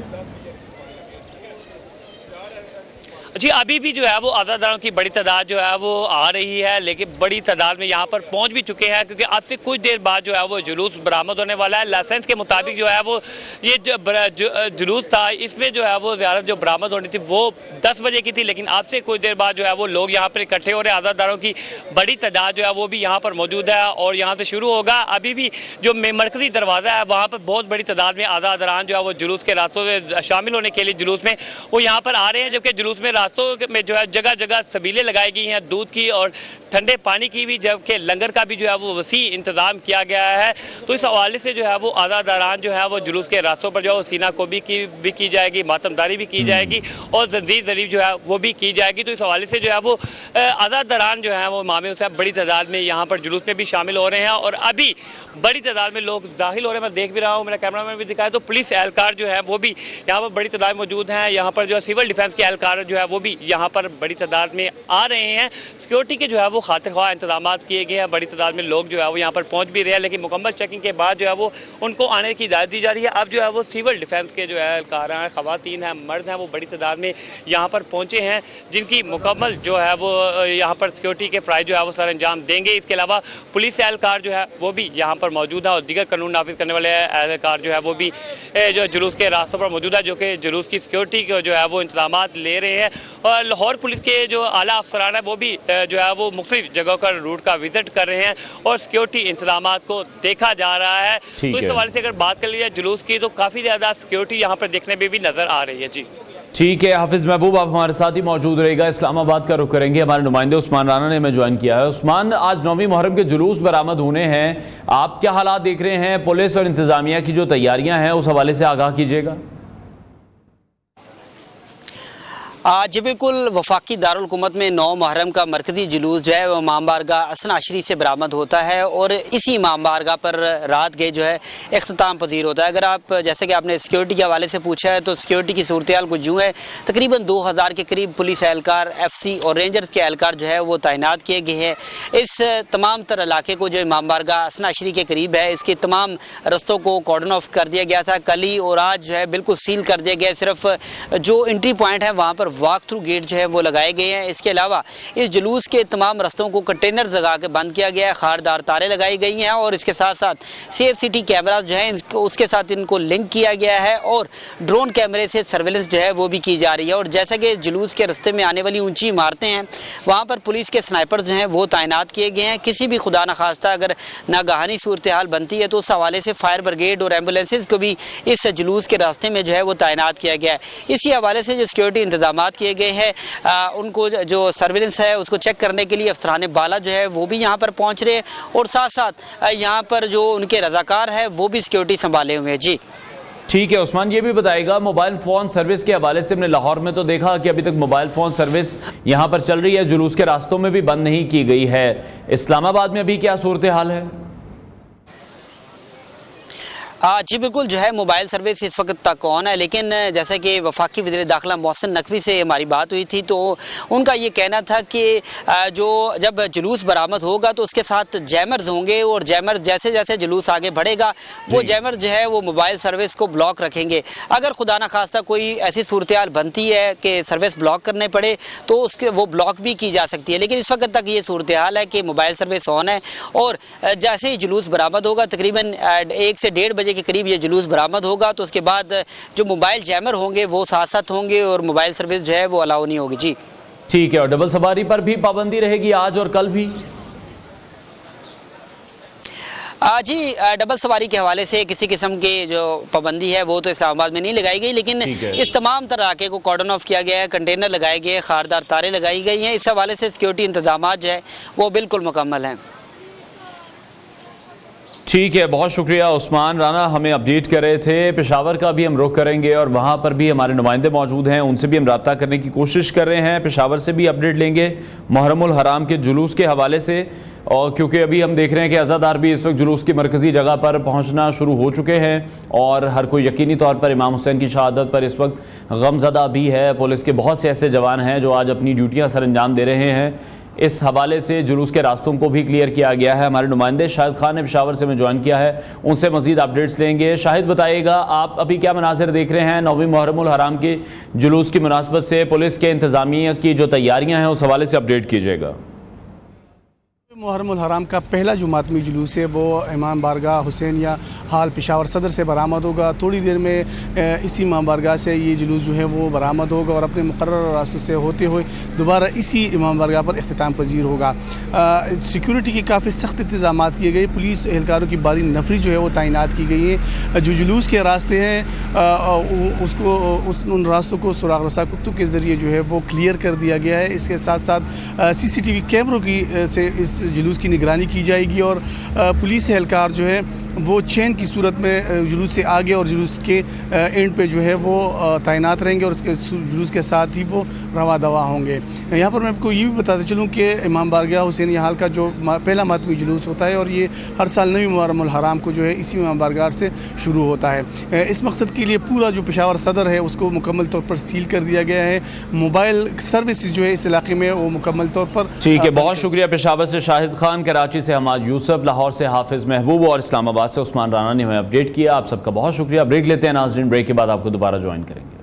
जी, अभी भी जो है वो अज़ादारों की बड़ी तादाद जो है वो आ रही है, लेकिन बड़ी तादाद में यहाँ पर पहुँच भी चुके हैं, क्योंकि अब से कुछ देर बाद जो है वो जुलूस बरामद होने वाला है। लाइसेंस के मुताबिक जो है वो ये जुलूस था, इसमें जो है वो ज़्यादा जो बरामद होनी थी वो 10 बजे की थी, लेकिन अब से कुछ देर बाद जो है वो लोग यहाँ पर इकट्ठे हो रहे हैं। अज़ादारों की बड़ी तादाद जो है वो भी यहाँ पर मौजूद है और यहाँ से शुरू होगा। अभी भी जो मरकजी दरवाज़ा है वहाँ पर बहुत बड़ी तादाद में अज़ादारान जो है वो जुलूस के रास्तों से शामिल होने के लिए जुलूस में वो यहाँ पर आ रहे हैं, जबकि जुलूस में में जो है जगह जगह सबीलें लगाई गई हैं दूध की और ठंडे पानी की भी, जबकि लंगर का भी जो है वो वसी इंतजाम किया गया है। तो इस हवाले से जो है वो अज़ादारान जो है वो जुलूस के रास्तों पर जो है सीना को भी की जाएगी, मातमदारी भी की जाएगी और जंजीर ज़रीब जो है वो भी की जाएगी। तो इस हवाले से जो है वो अज़ादारान जो है वो इमाम हुसैन बड़ी तादाद में यहाँ पर जुलूस में भी शामिल हो रहे हैं और अभी बड़ी तादाद में लोग दाखिल हो रहे हैं। मैं देख भी रहा हूँ, मेरा कैमरामैन भी दिखाया, तो पुलिस एहलकार जो है वो भी यहाँ पर बड़ी तादाद में मौजूद हैं। यहाँ पर जो है सिविल डिफेंस के एहलकार जो है वो भी यहाँ पर बड़ी तादाद में आ रहे हैं। सिक्योरिटी के जो है वो खातिर ख्वाह इंतजाम किए गए हैं, बड़ी तादाद में लोग जो है वो यहाँ पर पहुँच भी रहे हैं, लेकिन मुकम्मल चेकिंग के बाद जो है वो उनको आने की इजाज़त दी जा रही है। अब जो है वो सिविल डिफेंस के जो है एहलकार हैं, खवातीन हैं, मर्द हैं, वो बड़ी तादाद में यहाँ पर पहुँचे हैं, जिनकी मुकम्मल जो है वो यहाँ पर सिक्योरिटी के फ़राइज़ जो है वो सर अंजाम देंगे। इसके अलावा पुलिस एहलकार जो है वो भी यहाँ पर मौजूद है और दीगर कानून नाफिज करने वाले एहलकार जो है वो भी जो जुलूस के रास्तों पर मौजूद है, जो कि जुलूस की सिक्योरिटी के जो है वो इंतजाम ले रहे हैं। और लाहौर पुलिस के जो आला अफसरान है वो भी जो है वो मुख्तलिफ जगहों का रूट का विजिट कर रहे हैं और सिक्योरिटी इंतजाम को देखा जा रहा है। तो इस हवाले से अगर बात कर ली जाए जुलूस की, तो काफ़ी ज़्यादा सिक्योरिटी यहाँ पर देखने में भी नज़र आ रही है। जी ठीक है, हाफिज महबूब आप हमारे साथ ही मौजूद रहेगा। इस्लामाबाद का रुख करेंगे, हमारे नुमाइंदे उस्मान राना ने हमें ज्वाइन किया है। उस्मान, आज 9वीं मुहर्रम के जुलूस बरामद होने हैं, आप क्या हालात देख रहे हैं? पुलिस और इंतजामिया की जो तैयारियां हैं उस हवाले से आगाह कीजिएगा। जी बिल्कुल, वफाकी दारुल हुकूमत में 9 मुहर्रम का मरकजी जुलूस जो है वो इमाम बारगाह हसन आशरी से बरामद होता है और इसी इमाम बारगाह पर रात गए जो है इख्तिताम पजीर होता है। अगर आप जैसे कि आपने सिक्योरिटी के हवाले से पूछा है, तो सिक्योरिटी की सूरत हाल कुछ यूँ है, तकरीबन 2000 के करीब पुलिस एहलकार, FC और रेंजर्स के एहलकार जो है वो तैनात किए गए हैं। इस तमाम तर इलाके को जो इमाम बारगाह हसन आशरी के करीब है, इसके तमाम रस्तों को कॉर्डन ऑफ कर दिया गया था। कल ही और आज जो है बिल्कुल सील कर दिया गया, सिर्फ जो एंट्री पॉइंट है वहाँ पर वॉक थ्रू गेट जो है वो लगाए गए हैं। इसके अलावा इस जुलूस के तमाम रस्तों को कंटेनर लगा के बंद किया गया है, खारदार तारे लगाई गई हैं और इसके साथ साथ CCTV कैमरास जो हैं उसके साथ इनको लिंक किया गया है और ड्रोन कैमरे से सर्वेलेंस जो है वो भी की जा रही है। और जैसा कि जुलूस के रास्ते में आने वाली ऊंची इमारतें हैं, वहाँ पर पुलिस के स्नाइपर जो हैं वो तैनात किए गए हैं। किसी भी खुदा न खास्ता अगर नागहानी सूरत हाल बनती है तो उस हवाले से फायर ब्रिगेड और एम्बुलेंसेज को भी इस जुलूस के रास्ते में जो है वो तैनात किया गया है। इसी हवाले से जो सिक्योरिटी इंतजाम किए गए हैं, उनको जो सर्विलेंस है उसको चेक करने के लिए अफसरान बाला जो है वो भी यहाँ पर पहुँच रहे हैं और साथ साथ यहाँ पर जो उनके रजाकार है वो भी सिक्योरिटी संभाले हुए हैं। जी ठीक है उस्मान, ये भी बताएगा मोबाइल फ़ोन सर्विस के हवाले से, हमने लाहौर में तो देखा कि अभी तक मोबाइल फ़ोन सर्विस यहाँ पर चल रही है, जुलूस के रास्तों में भी बंद नहीं की गई है। इस्लामाबाद में अभी क्या सूरत हाल है? जी बिल्कुल, जो है मोबाइल सर्विस इस वक्त तक ऑन है, लेकिन जैसे कि वफाकी वज़ीर दाखिला मोहसिन नकवी से हमारी बात हुई थी तो उनका ये कहना था कि जो जब जुलूस बरामद होगा तो उसके साथ जैमर्स होंगे और जैमर जैसे जैसे जुलूस आगे बढ़ेगा वो जैमर जो है वो मोबाइल सर्विस को ब्लॉक रखेंगे। अगर खुदा न खास्ता कोई ऐसी सूरत हाल बनती है कि सर्विस ब्लॉक करने पड़े तो उसके वो ब्लॉक भी की जा सकती है, लेकिन इस वक्त तक ये सूरत हाल है कि मोबाइल सर्विस ऑन है और जैसे ही जुलूस बरामद होगा तकरीबन 1 से 1.5 बजे के करीब ये जुलूस बरामद होगा तो उसके बाद जो मोबाइल जैमर होंगे वो साथ साथ होंगे और मोबाइल सर्विस जो है वो अलाउ नहीं होगी। जी ठीक है, और डबल सवारी पर भी पाबंदी रहेगी आज और कल भी? जी डबल सवारी के हवाले से किसी किस्म की जो पाबंदी है वो तो इस्लामाबाद में नहीं लगाई गई, लेकिन इस तमाम तरह इलाके को कॉर्डन ऑफ किया गया है, कंटेनर लगाए गए, खारदार तारे लगाई गई हैं। इस हवाले से सिक्योरिटी इंतजाम जो है वो बिल्कुल मुकम्मल हैं। ठीक है, बहुत शुक्रिया उस्मान राना, हमें अपडेट कर रहे थे। पेशावर का भी हम रुख करेंगे और वहाँ पर भी हमारे नुमाइंदे मौजूद हैं, उनसे भी हम रब्ता करने की कोशिश कर रहे हैं। पेशावर से भी अपडेट लेंगे मुहर्रमुल हराम के जुलूस के हवाले से, और क्योंकि अभी हम देख रहे हैं कि अज़ादार भी इस वक्त जुलूस की मरकज़ी जगह पर पहुँचना शुरू हो चुके हैं और हर कोई यकीनी तौर पर इमाम हुसैन की शहादत पर इस वक्त गमज़दा भी है। पुलिस के बहुत से ऐसे जवान हैं जो आज अपनी ड्यूटियाँ सर अंजाम दे रहे हैं। इस हवाले से जुलूस के रास्तों को भी क्लियर किया गया है। हमारे नुमाइंदे शाहिद खान ने पेशावर से में ज्वाइन किया है, उनसे मजीद अपडेट्स लेंगे। शाहिद, बताइएगा आप अभी क्या मनाजिर देख रहे हैं 9वीं मुहर्रमुल हराम के जुलूस की मुनासबत से? पुलिस के इंतजामिया की जो तैयारियां हैं उस हवाले से अपडेट कीजिएगा। मुहर्रमुल हराम का पहला जो मातमी जुलूस है वो इमाम बारगाह हुसैनिया हाल पेशावर सदर से बरामद होगा। थोड़ी देर में इसी इमाम बारगाह से ये जुलूस जो है वो बरामद होगा और अपने मुकर्रर रास्तों से होते हुए दोबारा इसी इमाम बारगाह पर इख्तिताम पजीर होगा। सिक्योरिटी के काफ़ी सख्त इंतजाम किए गए, पुलिस एहलकारों की बारी नफरी जो है वो तैनात की गई है। जो जुलूस के रास्ते हैं उन रास्तों को सुराग रसा कुत्तों के ज़रिए जो है वो क्लियर कर दिया गया है। इसके साथ साथ CCTV कैमरों की से इस जुलूस की निगरानी की जाएगी और पुलिस एहलकार जो है वो चेन की सूरत में जुलूस से आगे और जुलूस के एंड पे जो है वो तैनात रहेंगे और उसके जुलूस के साथ ही वो रवा दवा होंगे। यहाँ पर मैं आपको ये भी बताते चलूँ कि इमाम बारगाह हुसैनिया हाल का जो पहला मातमी जुलूस होता है और ये हर साल 9वीं मुहर्रमुल हराम को जो है इसी इमाम बारगाह से शुरू होता है। इस मकसद के लिए पूरा जो पेशावर सदर है उसको मुकम्मल तौर पर सील कर दिया गया है। मोबाइल सर्विसेज जो है इस इलाके में वो मुकम्मल तौर पर। ठीक है, बहुत शुक्रिया। पेशावर से शाहिद खान, कराची से हमाद यूसुफ, लाहौर से हाफिज महबूब और इस्लामाबाद से उस्मान राना ने हमें अपडेट किया। आप सबका बहुत शुक्रिया। ब्रेक लेते हैं नाज़रीन, ब्रेक के बाद आपको दोबारा ज्वाइन करेंगे।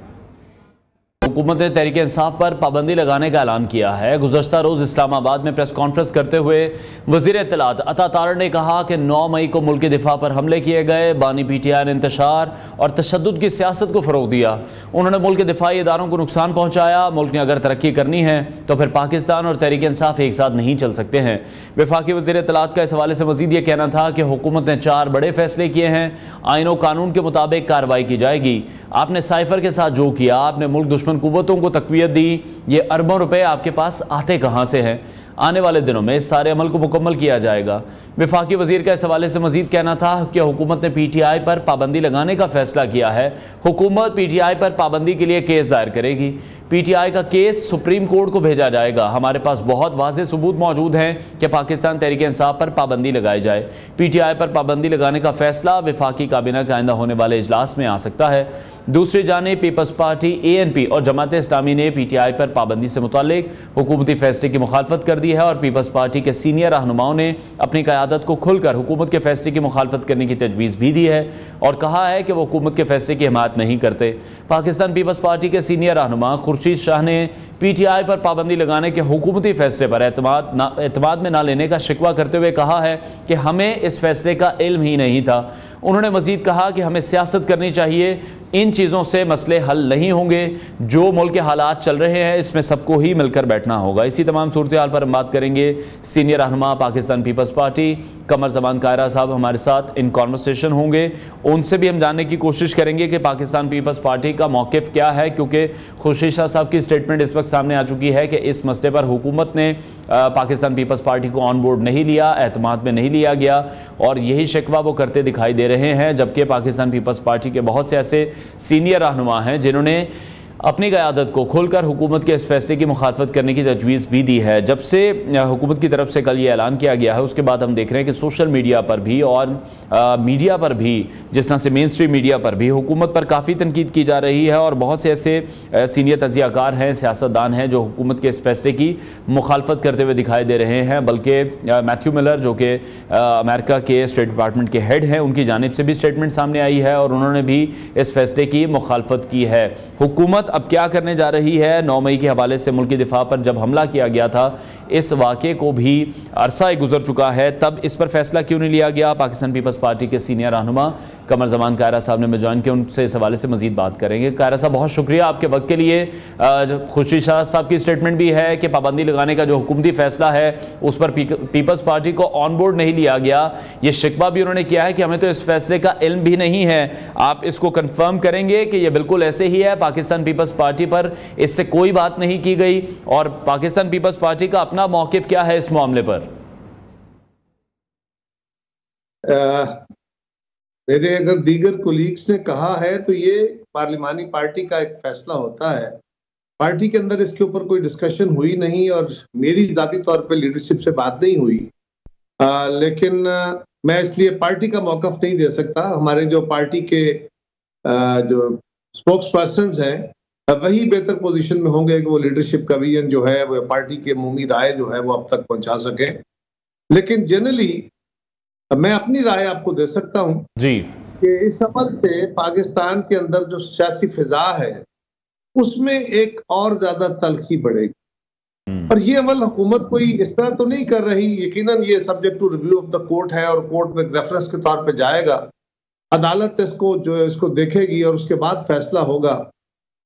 हुकूमत ने तहरीक इंसाफ पर पाबंदी लगाने का ऐलान किया है। गुज़श्ता रोज़ इस्लामाबाद में प्रेस कॉन्फ्रेंस करते हुए वज़ीर इत्तलात अता तारड़ ने कहा कि 9 मई को मुल्क के दिफा पर हमले किए गए। बानी PTI ने इंतशार और तशद्दुद की सियासत को फ़रोग़ दिया। उन्होंने मुल्क के दिफाई इदारों को नुकसान पहुँचाया। मुल्क ने अगर तरक्की करनी है तो फिर पाकिस्तान और तहरीक इंसाफ एक साथ नहीं चल सकते हैं। वफाकी वज़ीर इत्तलात का इस हवाले से मज़ीद ये कहना था कि हुकूमत ने 4 बड़े फैसले किए हैं। आईन व कानून के मुताबिक कार्रवाई की जाएगी। आपने साइफर के साथ जो किया, आपने मुल्क दुश्मन कुव्वतों को तक़वियत दी, ये अरबों रुपए आपके पास आते कहाँ से हैं? आने वाले दिनों में इस सारे अमल को मुकम्मल किया जाएगा। वफाकी वज़ीर का इस हवाले से मज़ीद कहना था कि हुकूमत ने PTI पर पाबंदी लगाने का फ़ैसला किया है। हुकूमत PTI पर पाबंदी के लिए केस दायर करेगी। PTI का केस सुप्रीम कोर्ट को भेजा जाएगा। हमारे पास बहुत वाज़ेह सबूत मौजूद हैं कि पाकिस्तान तहरीक इंसाफ पर पाबंदी लगाई जाए। PTI पर पाबंदी लगाने का फ़ैसला वफाकी काबीना का आइंदा होने वाले इजलास में आ सकता है। दूसरी जानिब पीपल्स पार्टी ANP और जमात इस्लामी ने PTI पर पाबंदी से मुताल्लिक हुकूमती फ़ैसले की मुखालफत कर दी है और पीपल्स पार्टी के सीनियर रहनुमाओं ने अपनी क़यादत को खुलकर हुकूमत के फ़ैसले की मुखालफत करने की तजवीज़ भी दी है और कहा है कि वो हुकूमत के फ़ैसले की हिमायत नहीं करते। पाकिस्तान पीपल्स पार्टी के सीनियर रहनुमा खुर्शीद शाह ने PTI पर पाबंदी लगाने के हुकूमती फ़ैसले पर एतमाद में ना लेने का शिकवा करते हुए कहा है कि हमें इस फ़ैसले का इल्म ही नहीं था। उन्होंने मज़ीद कहा कि हमें सियासत करनी चाहिए, इन चीज़ों से मसले हल नहीं होंगे। जो मुल्क के हालात चल रहे हैं इसमें सबको ही मिलकर बैठना होगा। इसी तमाम सूरत हाल पर हम बात करेंगे। सीनियर रहनुमा पाकिस्तान पीपल्स पार्टी कमर ज़मान कायरा साहब हमारे साथ इन कॉन्वर्सेशन होंगे। उनसे भी हम जानने की कोशिश करेंगे कि पाकिस्तान पीपल्स पार्टी का मौक़िफ़ क्या है, क्योंकि खुर्शीद शाह साहब की स्टेटमेंट इस वक्त सामने आ चुकी है कि इस मसले पर हुकूमत ने पाकिस्तान पीपल्स पार्टी को ऑन बोर्ड नहीं लिया, एतमाद में नहीं लिया गया और यही शिकवा वो करते दिखाई दे रहे हैं। जबकि पाकिस्तान पीपल्स पार्टी के बहुत से ऐसे सीनियर रहनुमा हैं जिन्होंने अपनी क़यादत को खोलकर हुकूमत के इस फैसले की मुखालफत करने की तजवीज़ भी दी है। जब से हुकूमत की तरफ से कल ये ऐलान किया गया है उसके बाद हम देख रहे हैं कि सोशल मीडिया पर भी और मीडिया पर भी, जिस तरह से मेन स्ट्रीम मीडिया पर भी हुकूमत पर काफ़ी तनकीद की जा रही है और बहुत से ऐसे सीनियर तजियाकार हैं, सियासतदान हैं जो हुकूमत के इस फैसले की मुखालफत करते हुए दिखाई दे रहे हैं। बल्कि मैथ्यू मिलर जो कि अमेरिका के स्टेट डिपार्टमेंट के हेड हैं, उनकी जानिब से भी स्टेटमेंट सामने आई है और उन्होंने भी इस फैसले की मुखालफत की है। हुकूमत अब क्या करने जा रही है? 9 मई के हवाले से मुल्क की दिफा पर जब हमला किया गया था, इस वाक़े को भी अरसा गुजर चुका है, तब इस पर फैसला क्यों नहीं लिया गया? पाकिस्तान पीपल्स पार्टी के सीनियर रहनुमा कमर ज़मान कायरा साहब ने मैं ज्वाइन किया, उनसे इस हवाले से मजीद बात करेंगे। कायरा साहब, बहुत शुक्रिया आपके वक्त के लिए। खुर्शीद शाह साहब की स्टेटमेंट भी है कि पाबंदी लगाने का जो हुकूमती फैसला है उस पर पीपल्स पार्टी को ऑन बोर्ड नहीं लिया गया। ये शिकवा भी उन्होंने किया है कि हमें तो इस फैसले का इल्म भी नहीं है। आप इसको कन्फर्म करेंगे कि ये बिल्कुल ऐसे ही है, पाकिस्तान पीपल्स पार्टी पर इससे कोई बात नहीं की गई और पाकिस्तान पीपल्स पार्टी का अपना मौक़िफ़ क्या है इस मामले पर? मेरे अगर दीगर कोलीग्स ने कहा है तो ये पार्लिमानी पार्टी का एक फैसला होता है। पार्टी के अंदर इसके ऊपर कोई डिस्कशन हुई नहीं और मेरी जाती तौर पे लीडरशिप से बात नहीं हुई। लेकिन मैं इसलिए पार्टी का मौक़िफ़ नहीं दे सकता। हमारे जो पार्टी के जो स्पोक्स पर्सन्स हैं वही बेहतर पोजीशन में होंगे कि वो लीडरशिप का विजन जो है, वो पार्टी की अमूमी राय जो है वो अब तक पहुंचा सके। लेकिन जनरली मैं अपनी राय आपको दे सकता हूं जी कि इस अमल से पाकिस्तान के अंदर जो सियासी फिजा है उसमें एक और ज्यादा तलखी बढ़ेगी। और ये अमल हुकूमत कोई इस तरह तो नहीं कर रही, यकीनन ये subject to review of the court है और कोर्ट में रेफरेंस के तौर पे जाएगा, अदालत इसको देखेगी और उसके बाद फैसला होगा।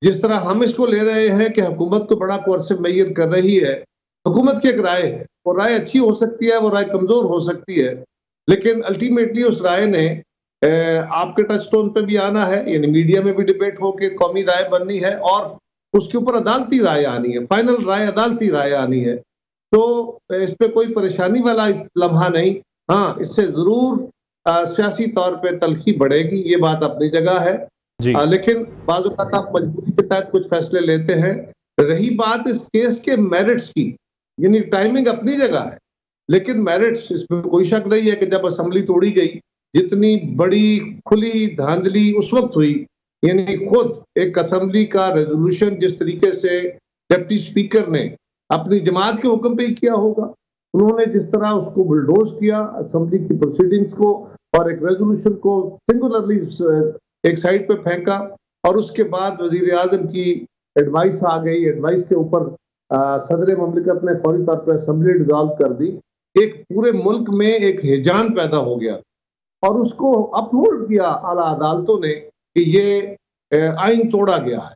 जिस तरह हम इसको ले रहे हैं कि हुकूमत को बड़ा कोर्सिव मेजर कर रही है, हुकूमत की एक राय है, वो राय अच्छी हो सकती है, वो राय कमजोर हो सकती है, लेकिन अल्टीमेटली उस राय ने आपके टच टोन पे भी आना है, यानी मीडिया में भी डिबेट हो के कौमी राय बननी है और उसके ऊपर अदालती राय आनी है, फाइनल राय अदालती राय आनी है। तो इस पे कोई परेशानी वाला लम्हा नहीं। हाँ, इससे जरूर सियासी तौर पे तलखी बढ़ेगी, ये बात अपनी जगह है। लेकिन बाज़ औक़ात आप मजबूरी के तहत कुछ फैसले लेते हैं। रही बात इस केस के मेरिट्स की, यानी टाइमिंग अपनी जगह है, लेकिन मेरिट्स, इसमें कोई शक नहीं है कि जब असेंबली तोड़ी गई, जितनी बड़ी खुली धांधली उस वक्त हुई, यानी खुद एक असेंबली का रेजोल्यूशन जिस तरीके से डिप्टी स्पीकर ने अपनी जमात के हुक्म पे ही किया होगा, उन्होंने जिस तरह उसको बुलडोज किया असेंबली की प्रोसीडिंग्स को और एक रेजोल्यूशन को सिंगुलरली एक साइड पे फेंका, और उसके बाद वजीर आजम की एडवाइस आ गई, एडवाइस के ऊपर सदर ममलिकत ने फौरी तौर पर असेंबली डिसॉल्व कर दी। एक पूरे मुल्क में एक हिजान पैदा हो गया और उसको अपहोल्ड किया आला अदालतों ने कि ये आइन तोड़ा गया है।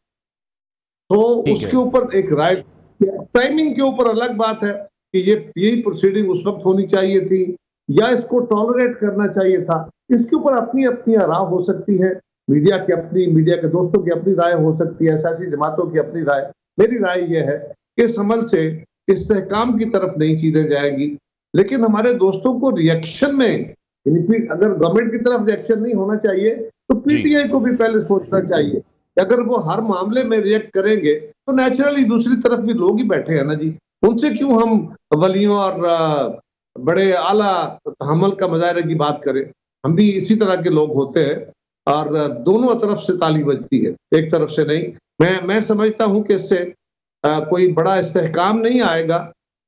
तो उसके ऊपर एक राय, टाइमिंग के ऊपर अलग बात है कि यही प्रोसीडिंग उस वक्त होनी चाहिए थी या इसको टॉलरेट करना चाहिए था। इसके ऊपर अपनी अपनी राय हो सकती है, मीडिया की अपनी, मीडिया के दोस्तों की अपनी राय हो सकती है, सियासी जमातों की अपनी राय। मेरी राय यह है कि इस अमल से इस्तेहकाम की तरफ नहीं चीजें जाएंगी, लेकिन हमारे दोस्तों को रिएक्शन में, अगर गवर्नमेंट की तरफ रिएक्शन नहीं होना चाहिए तो पीटीआई को भी पहले सोचना चाहिए। अगर वो हर मामले में रिएक्ट करेंगे तो नेचुरली दूसरी तरफ भी लोग ही बैठे हैं ना जी, उनसे क्यों हम वलियों और बड़े आला तहम्मुल का मुजाहरे की बात करें। हम भी इसी तरह के लोग होते हैं और दोनों तरफ से ताली बजती है, एक तरफ से नहीं। मैं समझता हूं कि इससे कोई बड़ा इस्तेहकाम नहीं आएगा,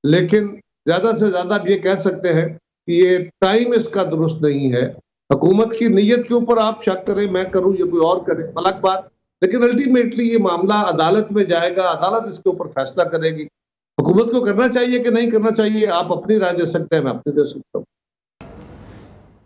लेकिन ज्यादा से ज्यादा आप ये कह सकते हैं कि ये टाइम इसका दुरुस्त नहीं है। हुकूमत की नीयत के ऊपर आप शक करें, मैं करूं या कोई और करे, अलग बात, लेकिन अल्टीमेटली ये मामला अदालत में जाएगा, अदालत इसके ऊपर फैसला करेगी। हुकूमत को करना चाहिए कि नहीं करना चाहिए, आप अपनी राय दे सकते हैं, मैं अपनी दे सकता हूँ।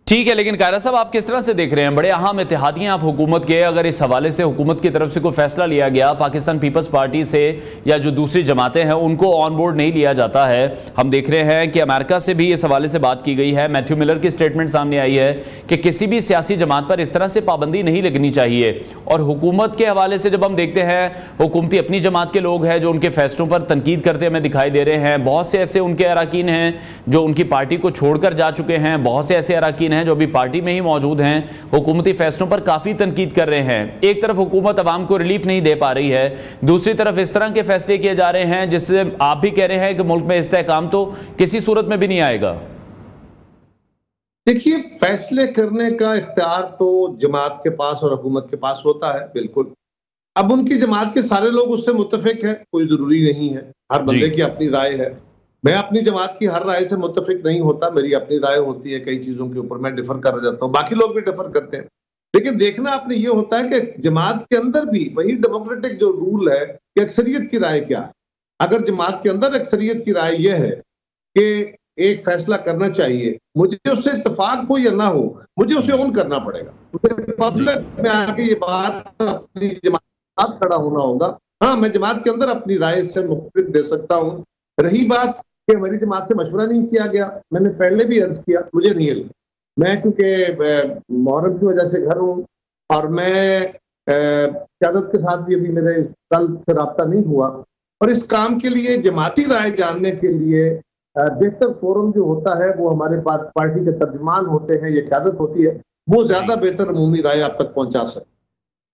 ठीक है, लेकिन कायरा साहब आप किस तरह से देख रहे हैं, बड़े अहम इत्तेहादी हैं आप हुकूमत के, अगर इस हवाले से हुकूमत की तरफ से कोई फैसला लिया गया, पाकिस्तान पीपल्स पार्टी से या जो दूसरी जमातें हैं उनको ऑन बोर्ड नहीं लिया जाता है। हम देख रहे हैं कि अमेरिका से भी इस हवाले से बात की गई है, मैथ्यू मिलर की स्टेटमेंट सामने आई है कि किसी भी सियासी जमात पर इस तरह से पाबंदी नहीं लगनी चाहिए। और हुकूमत के हवाले से जब हम देखते हैं, हुकूमती अपनी जमात के लोग हैं जो उनके फैसलों पर तनकीद करते हमें दिखाई दे रहे हैं। बहुत से ऐसे उनके अरकान हैं जो उनकी पार्टी को छोड़कर जा चुके हैं, बहुत से ऐसे अरकान हैं जो अभी पार्टी में ही मौजूद हैं, हुकूमती फैसलों पर काफी तनकीद कर रहे हैं। एक तरफ हुकूमत अवाम को रिलीफ नहीं दे पा रही है, दूसरी तरफ इस तरह के फैसले किए जा रहे हैं जिससे आप भी कह रहे हैं कि मुल्क में इस्तेहकाम तो किसी सूरत में भी नहीं आएगा। देखिए, फैसले करने का इख्तियार तो जमात के पास और हुकूमत के पास होता है, बिल्कुल। अब उनकी जमात के सारे लोग उससे मुत्तफिक है, कोई जरूरी नहीं है, हर बंदे की अपनी राय है। मैं अपनी जमात की हर राय से मुत्तफिक नहीं होता, मेरी अपनी राय होती है, कई चीजों के ऊपर मैं डिफर कर जाता हूँ, बाकी लोग भी डिफर करते हैं। लेकिन देखना आपने ये होता है कि जमात के अंदर भी वही डेमोक्रेटिक जो रूल है कि अक्सरियत की राय क्या है। अगर जमात के अंदर अक्सरियत की राय यह है कि एक फैसला करना चाहिए, मुझे उससे इत्तेफाक हो या ना हो, मुझे उसे ऑन करना पड़ेगा, मुझे पब्लिक में आके ये बात अपनी जमात के साथ खड़ा होना होगा। हाँ, मैं जमात के अंदर अपनी राय से मुख्तलिफ दे सकता हूँ। रही बात कि हमारी जमात से मशवरा नहीं किया गया, मैंने पहले भी अर्ज किया, मुझे नहीं है, मैं क्योंकि मुहर्रम की वजह से घर हूँ और मैं क़यादत के साथ भी अभी मेरे कल से रब्ता नहीं हुआ, और इस काम के लिए जमाती राय जानने के लिए बेहतर फोरम जो होता है वो हमारे पास पार्टी के तर्जुमान होते हैं, ये क़यादत होती है, वो ज्यादा बेहतर अमूमी राय आप तक पहुंचा सकते।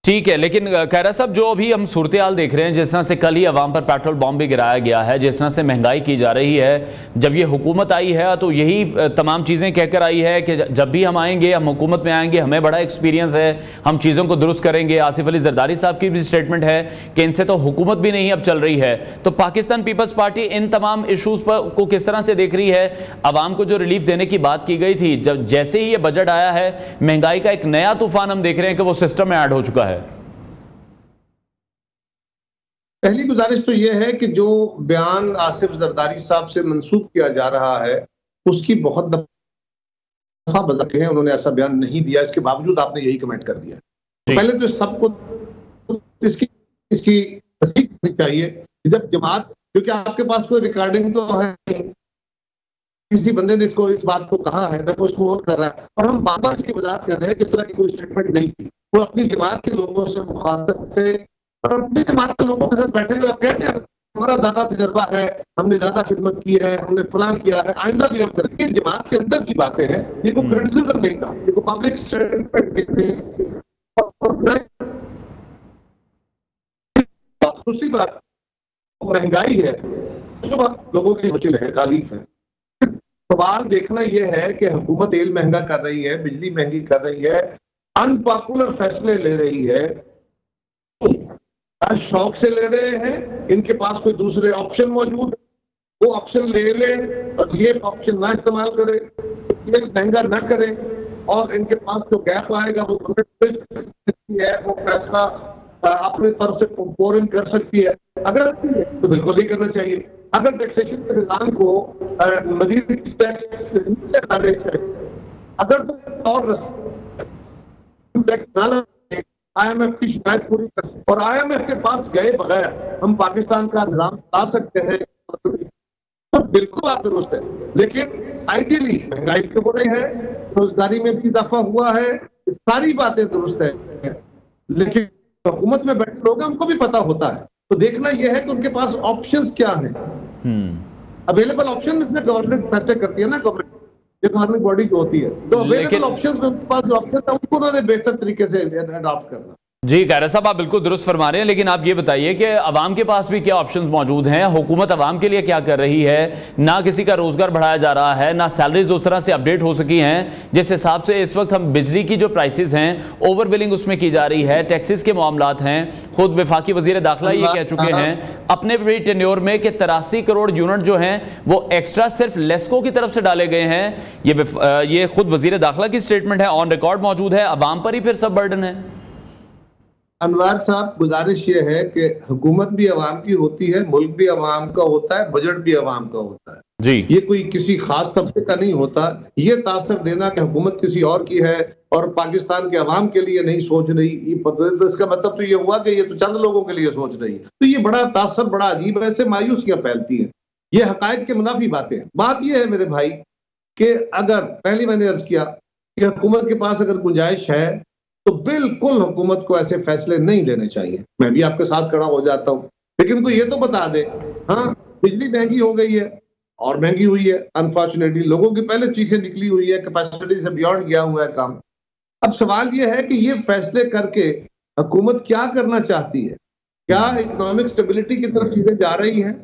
ठीक है, लेकिन खैरा साहब, जो अभी हम सूरत-ए-हाल देख रहे हैं, जिस तरह से कल ही अवाम पर पेट्रोल बॉम्ब भी गिराया गया है, जिस तरह से महंगाई की जा रही है, जब ये हुकूमत आई है तो यही तमाम चीज़ें कहकर आई है कि जब भी हम आएंगे, हम हुकूमत में आएंगे, हमें बड़ा एक्सपीरियंस है, हम चीज़ों को दुरुस्त करेंगे। आसिफ अली जरदारी साहब की भी स्टेटमेंट है कि इनसे तो हुकूमत भी नहीं अब चल रही है। तो पाकिस्तान पीपल्स पार्टी इन तमाम इशूज़ पर को किस तरह से देख रही है? अवाम को जो रिलीफ देने की बात की गई थी, जब जैसे ही ये बजट आया है, महंगाई का एक नया तूफान हम देख रहे हैं कि वो सिस्टम में ऐड हो चुका है। पहली गुजारिश तो यह है कि जो बयान आसिफ जरदारी साहब से मंसूब किया जा रहा है उसकी बहुत दफा बजाते हैं, उन्होंने ऐसा बयान नहीं दिया, इसके बावजूद आपने यही कमेंट कर दिया। तो पहले तो सबको इसकी तस्दीक करनी चाहिए कि जब जमात, क्योंकि आपके पास कोई रिकॉर्डिंग तो है, किसी बंदे ने इसको इस बात को कहा है ना, कोई इसको कर रहा है, और हम बार बार इसकी वजाहत कर रहे हैं कि इस तरह की कोई स्टेटमेंट नहीं थी। वो अपनी जमात के लोगों से मुखातब थे और अपने जमात के लोगों के साथ बैठे हुए कहते हैं हमारा ज्यादा तजर्बा है, हमने ज्यादा खिदमत की है, हमने फलां किया है, आइंदा भी हम करेंगे। जमात के अंदर की बातें हैं, ये कोई क्रिटिसिज्म नहीं था, ये कोई पब्लिक स्टेटमेंट नहीं। दूसरी बात महंगाई है, जो बात लोगों की मुश्किल है, तारीफ है। सवाल देखना यह है कि हुकूमत तेल महंगा कर रही है, बिजली महंगी कर रही है, अनपॉपुलर फैसले ले रही है, शौक से ले रहे हैं, इनके पास कोई दूसरे ऑप्शन मौजूद है, वो ऑप्शन ले ले और ये ऑप्शन ना इस्तेमाल करे, ये महंगा ना करें, और इनके पास जो गैप आएगा वो है, वो फैसला अपने तरफ से फॉरन कर सकती है। अगर तो बिल्कुल नहीं करना चाहिए। अगर टैक्सेशन के निजाम को मजीद टैक्स डाले, अगर तो और टैक्स ना IMF की शिकायत पूरी कर, और IMF के पास गए बगैर हम पाकिस्तान का निजाम ला सकते हैं, तो बिल्कुल बात दुरुस्त है। लेकिन आइडियली महंगाई क्यों हो रही है, रोजगारी में भी इजाफा हुआ है, सारी बातें दुरुस्त है, लेकिन हुकूमत में बैठे लोग हैं उनको भी पता होता है। तो देखना यह है कि उनके पास ऑप्शंस क्या हैं, अवेलेबल ऑप्शन इसमें गवर्नमेंट फैसले करती है ना, गवर्नमेंट ये गवर्निंग बॉडी जो होती है, तो अवेलेबल ऑप्शंस में उनके पास जो ऑप्शन है उनको उन्होंने बेहतर तरीके से अडॉप्ट करना। जी खैरा साहब, आप बिल्कुल दुरुस्त फरमा रहे हैं, लेकिन आप ये बताइए कि अवाम के पास भी क्या ऑप्शंस मौजूद हैं? हुकूमत अवाम के लिए क्या कर रही है? ना किसी का रोजगार बढ़ाया जा रहा है, ना सैलरीज उस तरह से अपडेट हो सकी हैं जिस हिसाब से इस वक्त हम बिजली की जो प्राइसेस हैं ओवर बिलिंग उसमें की जा रही है, टैक्सेस के मामलात हैं। खुद वफाकी वजीर दाखिला ये कह चुके हैं अपने भी टेन्योर में कि 83 करोड़ यूनिट जो हैं वो एक्स्ट्रा सिर्फ लेस्को की तरफ से डाले गए हैं। ये खुद वजीर दाखिला की स्टेटमेंट है, ऑन रिकॉर्ड मौजूद है। अवाम पर ही फिर सब बर्डन है। अनवार साहब, गुजारिश ये है कि हुकूमत भी अवाम की होती है, मुल्क भी अवाम का होता है, बजट भी अवाम का होता है जी। ये कोई किसी खास तबके का नहीं होता। ये तासर देना कि हुकूमत किसी और की है और पाकिस्तान के अवाम के लिए नहीं सोच रही, इसका मतलब तो ये हुआ कि ये तो चंद लोगों के लिए सोच रही है। तो ये बड़ा तासर, बड़ा अजीब है, ऐसे मायूसियां फैलती हैं, ये हकायक के मुनाफी बातें हैं। बात ये है मेरे भाई कि अगर पहले मैंने अर्ज किया कि हुकूमत के पास अगर गुंजाइश है तो बिल्कुल हुकूमत को ऐसे फैसले नहीं लेने चाहिए, मैं भी आपके साथ खड़ा हो जाता हूं। लेकिन कोई ये तो बता दे, हाँ बिजली महंगी हो गई है और महंगी हुई है, अनफॉर्चुनेटली लोगों की पहले चीखें निकली हुई है, कैपेसिटी से बियॉन्ड गया हुआ है काम। अब सवाल ये है कि ये फैसले करके हुकूमत क्या करना चाहती है? क्या इकोनॉमिक स्टेबिलिटी की तरफ चीजें जा रही हैं?